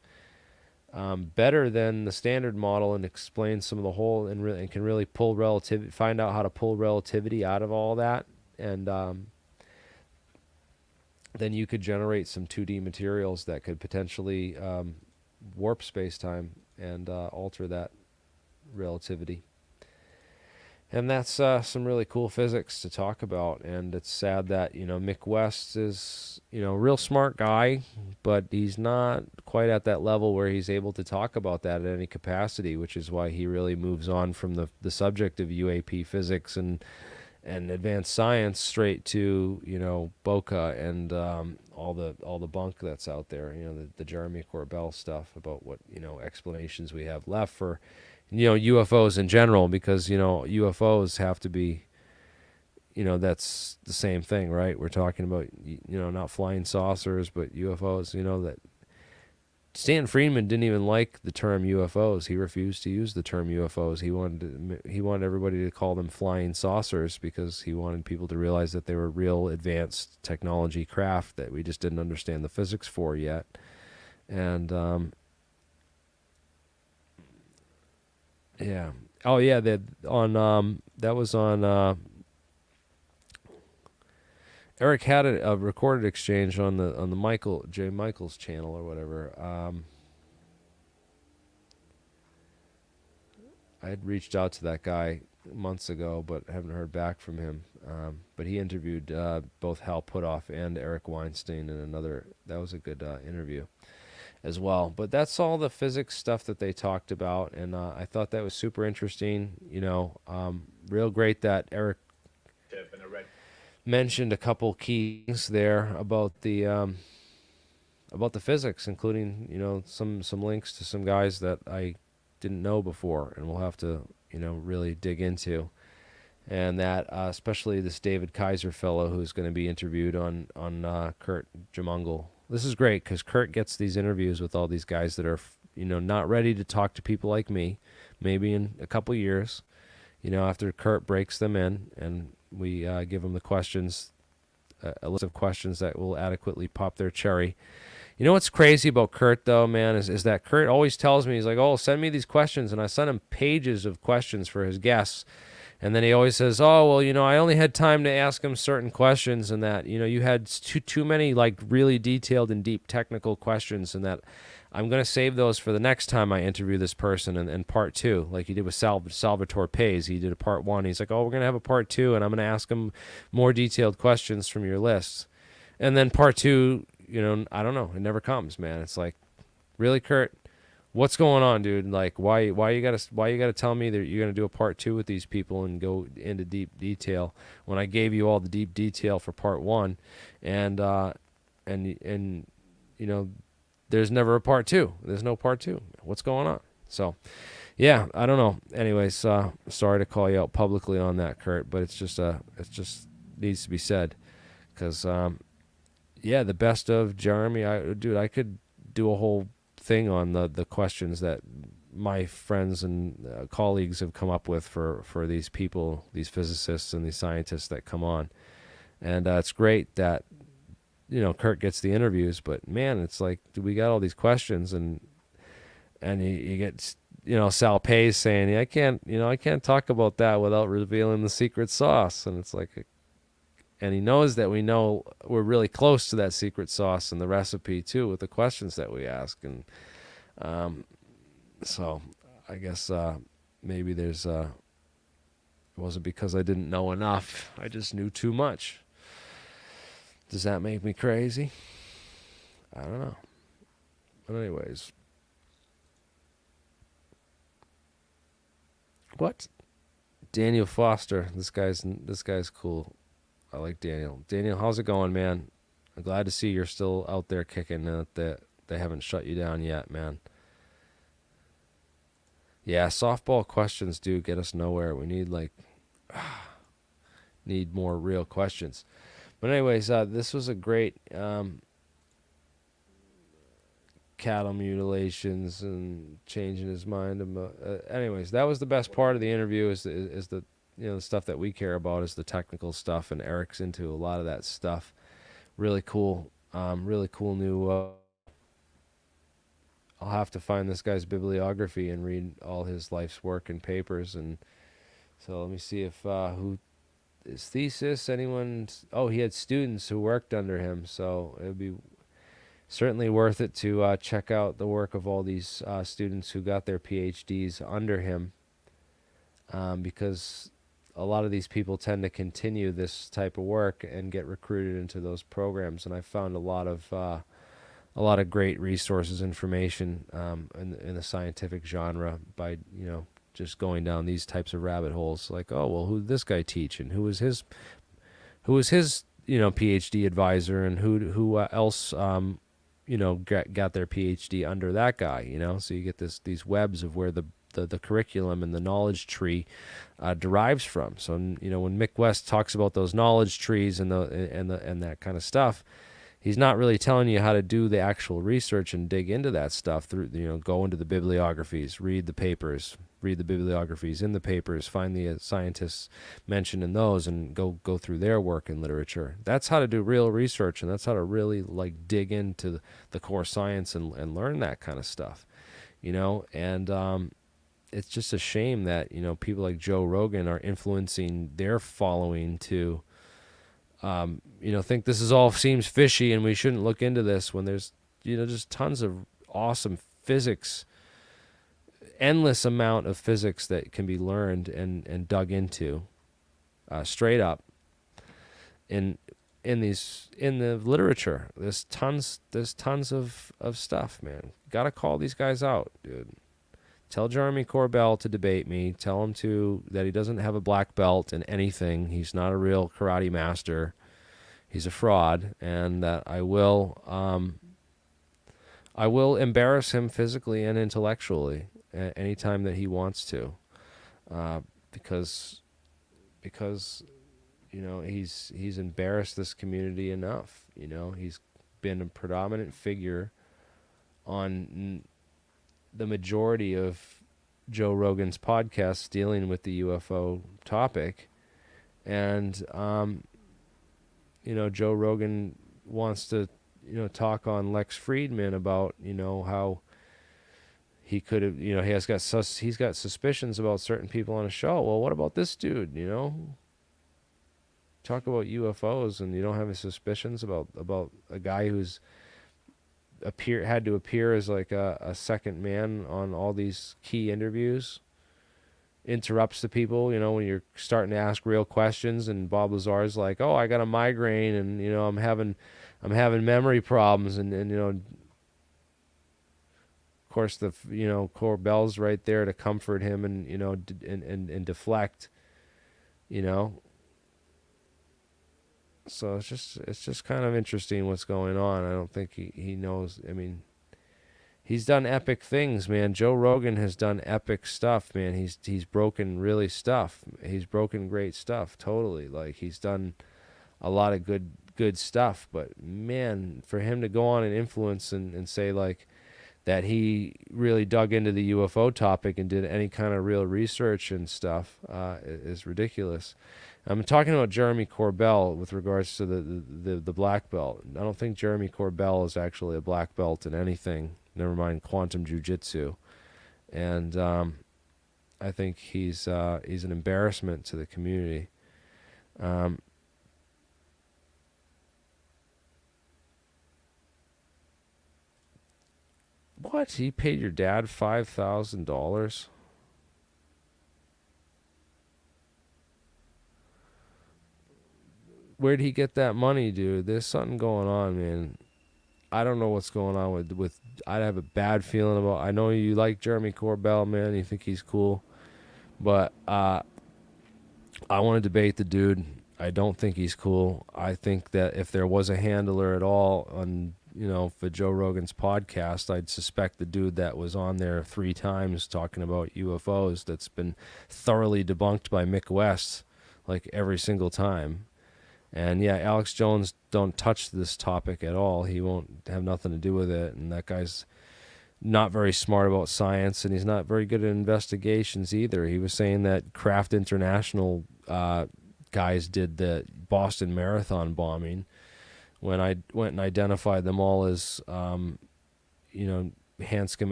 better than the standard model and explains some of the whole and can really pull relativity, find out how to pull relativity out of all that, and then you could generate some 2D materials that could potentially warp space-time and alter that relativity. And that's some really cool physics to talk about. And it's sad that, Mick West is, a real smart guy, but he's not quite at that level where he's able to talk about that at any capacity, which is why he really moves on from the subject of UAP physics and advanced science straight to, Boca and all the bunk that's out there, the Jeremy Corbell stuff about what, explanations we have left for, UFOs in general, because, UFOs have to be, that's the same thing, right? We're talking about, not flying saucers, but UFOs, that Stan Friedman didn't even like the term UFOs. He refused to use the term UFOs. He wanted everybody to call them flying saucers, because he wanted people to realize that they were real advanced technology craft that we just didn't understand the physics for yet. And yeah. Oh yeah, that was on Eric had a recorded exchange on the Michael J. Michaels channel or whatever. I had reached out to that guy months ago, but haven't heard back from him. But he interviewed both Hal Puthoff and Eric Weinstein in another. That was a good interview as well. But that's all the physics stuff that they talked about, and I thought that was super interesting. Real great that Eric mentioned a couple keys there about the physics, including some links to some guys that I didn't know before, and we'll have to really dig into, and that especially this David Kaiser fellow who's going to be interviewed on Kurt Jamungal. This is great because Kurt gets these interviews with all these guys that are not ready to talk to people like me, maybe in a couple years, after Kurt breaks them in and we give them the questions, a list of questions that will adequately pop their cherry. You know what's crazy about Kurt, though, man, is that Kurt always tells me, he's like, oh, send me these questions. And I send him pages of questions for his guests. And then he always says, oh, well, I only had time to ask him certain questions, and that, you had too many, like, really detailed and deep technical questions, and that I'm going to save those for the next time I interview this person and part two, like he did with Salvatore Pais. He did a part one. He's like, oh, we're going to have a part two, and I'm going to ask him more detailed questions from your list. And then part two, I don't know. It never comes, man. It's like, really, Kurt? What's going on, dude? Like, why you gotta tell me that you're gonna do a part two with these people and go into deep detail when I gave you all the deep detail for part one, and there's never a part two. There's no part two. What's going on? So, yeah, I don't know. Anyways, sorry to call you out publicly on that, Kurt, but it's just needs to be said, because the best of Jeremy. I could do a whole thing on the questions that my friends and colleagues have come up with for these people, these physicists and these scientists that come on. And it's great that Kurt gets the interviews, but man, it's like we got all these questions, and you get Sal Pais saying, I can't talk about that without revealing the secret sauce. And it's like, and he knows that we're really close to that secret sauce and the recipe too with the questions that we ask. And so I guess maybe it wasn't because I didn't know enough. I just knew too much. Does that make me crazy? I don't know. But anyways. What? Daniel Foster. This guy's cool. I like Daniel. Daniel, how's it going, man? I'm glad to see you're still out there kicking. That they haven't shut you down yet, man. Yeah, softball questions do get us nowhere. We need need more real questions. But anyways, this was a great cattle mutilations and changing his mind. Anyways, that was the best part of the interview. Is the the stuff that we care about is the technical stuff, and Eric's into a lot of that stuff. Really cool. Really cool new. I'll have to find this guy's bibliography and read all his life's work and papers. And so let me see if who his thesis. Anyone? Oh, he had students who worked under him, so it would be certainly worth it to check out the work of all these students who got their PhDs under him, because a lot of these people tend to continue this type of work and get recruited into those programs. And I found a lot of great resources, information in the scientific genre by just going down these types of rabbit holes. Like, oh well, who did this guy teach, and who was his PhD advisor, and who else got their PhD under that guy. So you get these webs of where the curriculum and the knowledge tree derives from. So when Mick West talks about those knowledge trees and that kind of stuff, he's not really telling you how to do the actual research and dig into that stuff through, go into the bibliographies, read the papers, read the bibliographies in the papers, find the scientists mentioned in those, and go through their work in literature. That's how to do real research, and that's how to really dig into the core science and learn that kind of stuff, and it's just a shame that, people like Joe Rogan are influencing their following to think this is all seems fishy and we shouldn't look into this, when there's, just tons of awesome physics, endless amount of physics that can be learned and dug into, straight up in the literature. There's tons of stuff, man. Gotta call these guys out, dude. Tell Jeremy Corbell to debate me. Tell him that he doesn't have a black belt in anything. He's not a real karate master. He's a fraud, and that I will embarrass him physically and intellectually anytime that he wants to, because he's embarrassed this community enough. He's been a predominant figure on the majority of Joe Rogan's podcasts dealing with the UFO topic. And, Joe Rogan wants to, talk on Lex Friedman about, how he could have, he's got suspicions about certain people on a show. Well, what about this dude, Talk about UFOs and you don't have any suspicions about a guy who's had to appear as like a second man on all these key interviews, interrupts the people, when you're starting to ask real questions, and Bob Lazar's like, oh, I got a migraine, and I'm having memory problems, and of course the Corbell's right there to comfort him and and deflect, So it's just kind of interesting what's going on. I don't think he knows. I mean, he's done epic things, man. Joe Rogan has done epic stuff, man. He's broken really stuff. He's broken great stuff, totally. Like, he's done a lot of good stuff. But man, for him to go on and influence and say like that he really dug into the UFO topic and did any kind of real research and stuff is ridiculous. I'm talking about Jeremy Corbell with regards to the black belt. I don't think Jeremy Corbell is actually a black belt in anything, never mind quantum jiu-jitsu. And I think he's an embarrassment to the community. What? He paid your dad $5,000? Where'd he get that money, dude? There's something going on, man. I don't know what's going on with I have a bad feeling about. I know you like Jeremy Corbell, man. You think he's cool, but I want to debate the dude. I don't think he's cool. I think that if there was a handler at all on, for Joe Rogan's podcast, I'd suspect the dude that was on there 3 times talking about UFOs that's been thoroughly debunked by Mick West, like every single time. And yeah, Alex Jones don't touch this topic at all. He won't have nothing to do with it. And that guy's not very smart about science, and he's not very good at investigations either. He was saying that Kraft International guys did the Boston Marathon bombing when I went and identified them all as, Hanscom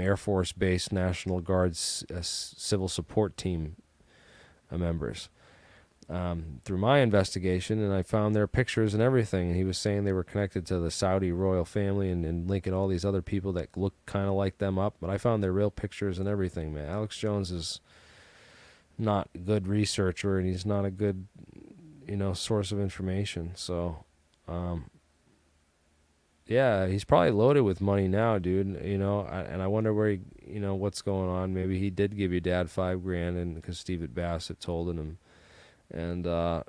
Air Force Base National Guard's civil support team members. Through my investigation, and I found their pictures and everything, and he was saying they were connected to the Saudi royal family and linking all these other people that look kind of like them up, but I found their real pictures and everything, man. Alex Jones is not a good researcher, and he's not a good, source of information, so, yeah, he's probably loaded with money now, dude, and I wonder where he, what's going on. Maybe he did give your dad $5,000, and because Steve Bassett told him. And, yeah,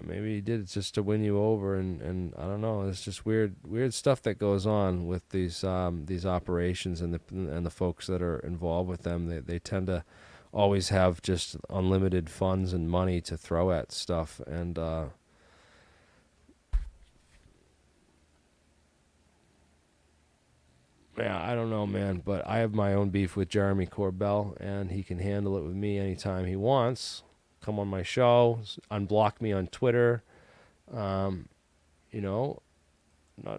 maybe he did it just to win you over, and I don't know. It's just weird stuff that goes on with these operations and the folks that are involved with them. They tend to always have just unlimited funds and money to throw at stuff, and yeah, I don't know, man, but I have my own beef with Jeremy Corbell, and he can handle it with me anytime he wants. Come on my show, unblock me on Twitter. Not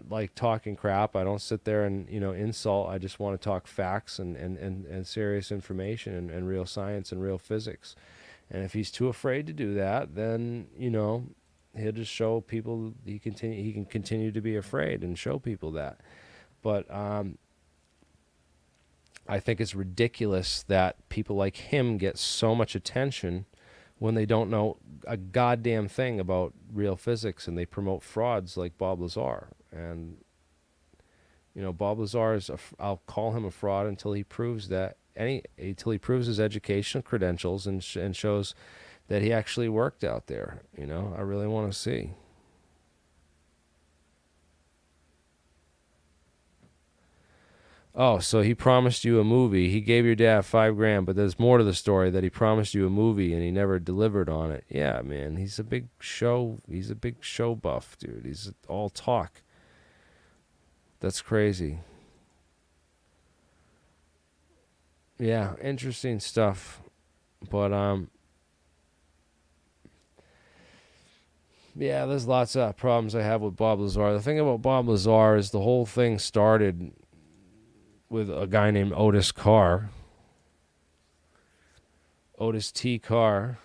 like talking crap. I don't sit there and, insult. I just want to talk facts and serious information and real science and real physics. And if he's too afraid to do that, then, he'll just show people he can continue to be afraid and show people that. But I think it's ridiculous that people like him get so much attention when they don't know a goddamn thing about real physics, and they promote frauds like Bob Lazar. And, Bob Lazar I'll call him a fraud until he proves his educational credentials and shows that he actually worked out there. I really want to see. Oh, so he promised you a movie. He gave your dad $5,000, but there's more to the story, that he promised you a movie and he never delivered on it. Yeah, man, he's a big show buff, dude. He's all talk. That's crazy. Yeah, interesting stuff. But yeah, there's lots of problems I have with Bob Lazar. The thing about Bob Lazar is the whole thing started with a guy named Otis T. Carr,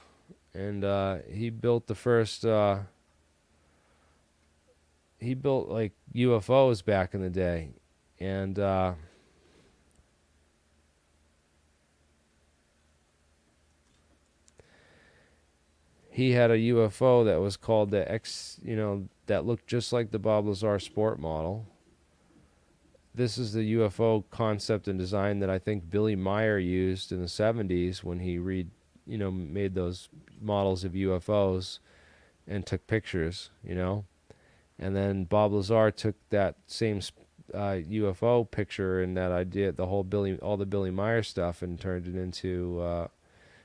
and he built the first, he built like UFOs back in the day, and he had a UFO that was called the that looked just like the Bob Lazar sport model. This is the UFO concept and design that I think Billy Meyer used in the 70s when he made those models of UFOs and took pictures, And then Bob Lazar took that same UFO picture and that idea, all the Billy Meyer stuff, and turned it into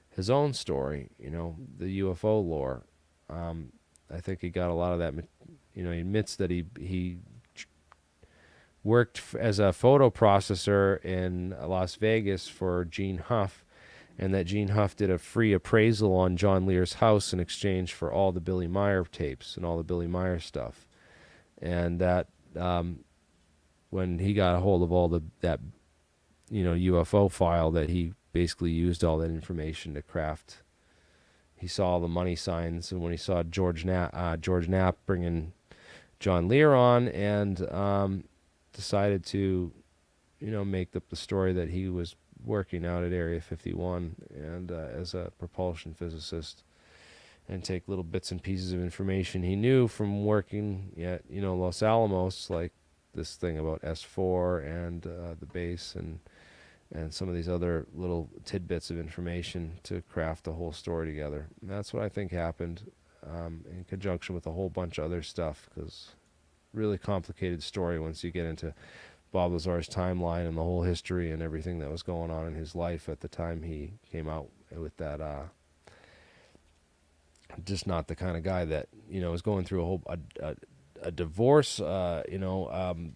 his own story, the UFO lore. I think he got a lot of that, he admits that he worked as a photo processor in Las Vegas for Gene Huff, and that Gene Huff did a free appraisal on John Lear's house in exchange for all the Billy Meyer tapes and all the Billy Meyer stuff. And that when he got a hold of that UFO file, that he basically used all that information to craft. He saw all the money signs, and when he saw George Knapp bringing John Lear on, and decided to, make up the story that he was working out at Area 51 and as a propulsion physicist, and take little bits and pieces of information he knew from working at, Los Alamos, like this thing about S4 and the base, and some of these other little tidbits of information to craft the whole story together. And that's what I think happened, in conjunction with a whole bunch of other stuff, because really complicated story once you get into Bob Lazar's timeline and the whole history and everything that was going on in his life at the time he came out with that. Just not the kind of guy that, you know, was going through a divorce, the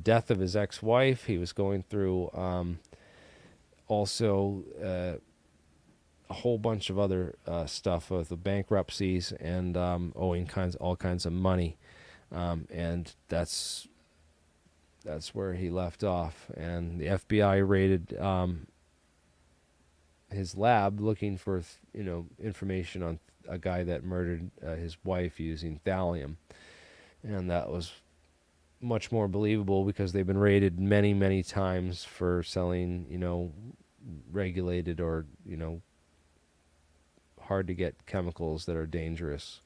death of his ex-wife. He was going through also a whole bunch of other stuff with the bankruptcies and owing all kinds of money, and that's where he left off. And the FBI raided his lab looking for information on a guy that murdered his wife using thallium, and that was much more believable because they've been raided many times for selling regulated or hard to get chemicals that are dangerous,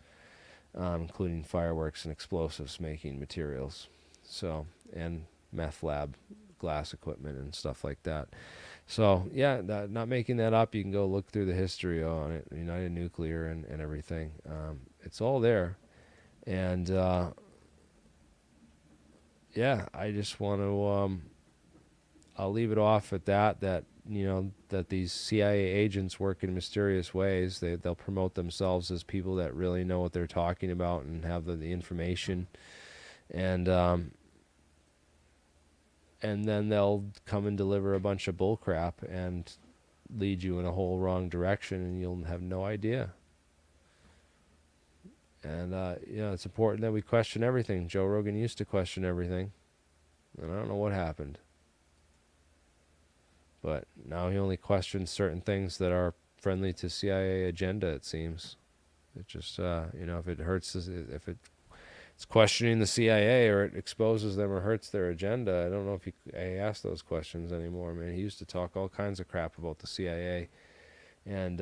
including fireworks and explosives making materials, so, and meth lab glass equipment and stuff like that. So yeah, not making that up. You can go look through the history on it, United Nuclear and everything. It's all there. And yeah, I just want to I'll leave it off at that that these CIA agents work in mysterious ways. They'll promote themselves as people that really know what they're talking about and have the information, and then they'll come and deliver a bunch of bull crap and lead you in a whole wrong direction, and you'll have no idea. And it's important that we question everything. Joe Rogan used to question everything, and I don't know what happened. But now he only questions certain things that are friendly to CIA agenda, it seems. It just, if it hurts, if it's questioning the CIA or it exposes them or hurts their agenda, I don't know if he asks those questions anymore, man. He used to talk all kinds of crap about the CIA and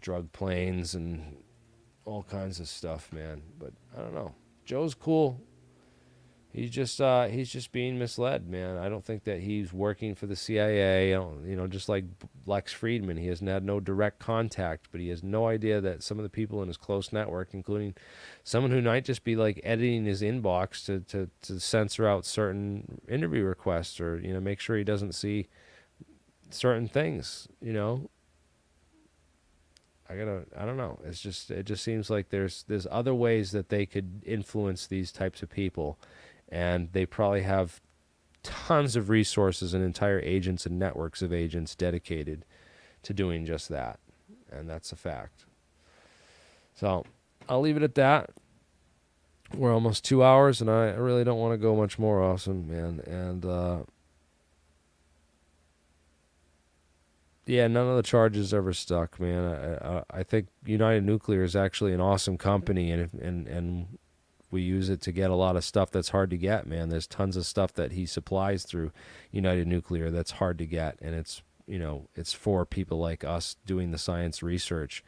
drug planes and all kinds of stuff, man. But I don't know. Joe's cool. He's just being misled, man. I don't think that he's working for the CIA. Just like Lex Friedman, he hasn't had no direct contact, but he has no idea that some of the people in his close network, including someone who might just be like editing his inbox to censor out certain interview requests or make sure he doesn't see certain things. I don't know. It just seems like there's other ways that they could influence these types of people. And they probably have tons of resources and entire agents and networks of agents dedicated to doing just that. And that's a fact. So I'll leave it at that. We're almost 2 hours, and I really don't want to go much more, awesome, man. And yeah, none of the charges ever stuck, man. I think United Nuclear is actually an awesome company, and we use it to get a lot of stuff that's hard to get, man. There's tons of stuff that he supplies through United Nuclear that's hard to get, and it's for people like us doing the science research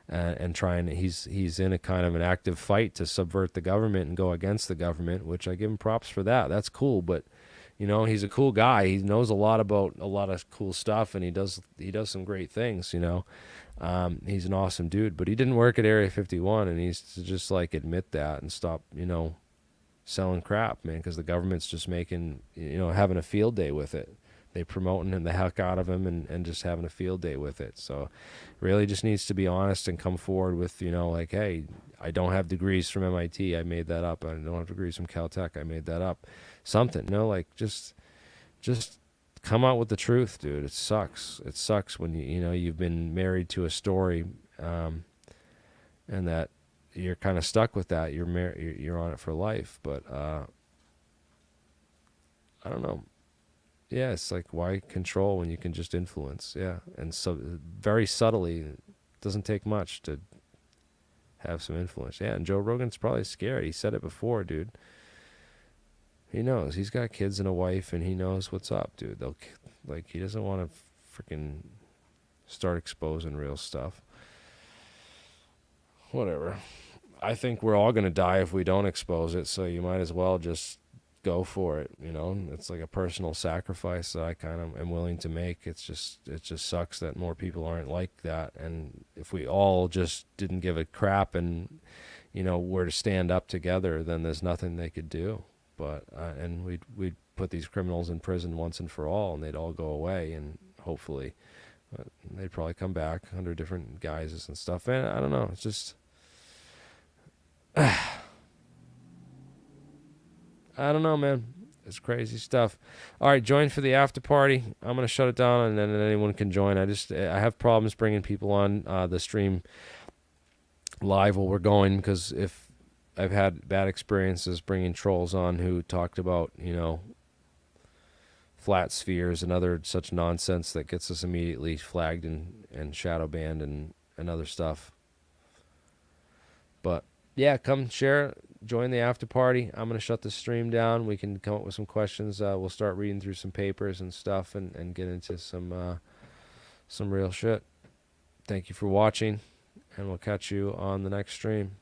and trying. He's in a kind of an active fight to subvert the government and go against the government, which I give him props for that. That's cool, but he's a cool guy. He knows a lot about a lot of cool stuff, and he does some great things. He's an awesome dude, but he didn't work at Area 51, and he's to just like admit that and stop, selling crap, man, because the government's just making, having a field day with it. They promoting him the heck out of him and just having a field day with it. So really just needs to be honest and come forward with, like, hey, I don't have degrees from MIT. I made that up. I don't have degrees from Caltech. I made that up. Something, like just come out with the truth, dude. It sucks. It sucks when you've been married to a story, and that you're kind of stuck with that. You're on it for life. But I don't know. Yeah, it's like, why control when you can just influence? Yeah, and so very subtly, it doesn't take much to have some influence. Yeah, and Joe Rogan's probably scared. He said it before, dude. He knows. He's got kids and a wife, and he knows what's up, dude. He doesn't want to freaking start exposing real stuff. Whatever. I think we're all going to die if we don't expose it. So you might as well just go for it. You know, it's like a personal sacrifice that I kind of am willing to make. It just sucks that more people aren't like that. And if we all just didn't give a crap and, you know, were to stand up together, then there's nothing they could do. But and we'd put these criminals in prison once and for all, and they'd all go away, and hopefully they'd probably come back under different guises and stuff. And I don't know. It's just. I don't know, man. It's crazy stuff. All right, join for the after party. I'm gonna shut it down, and then anyone can join. I have problems bringing people on the stream live while we're going, because if I've had bad experiences bringing trolls on who talked about, you know, flat spheres and other such nonsense that gets us immediately flagged and shadow banned and other stuff. But yeah, come share, join the after party. I'm going to shut the stream down. We can come up with some questions. We'll start reading through some papers and stuff and get into some real shit. Thank you for watching, and we'll catch you on the next stream.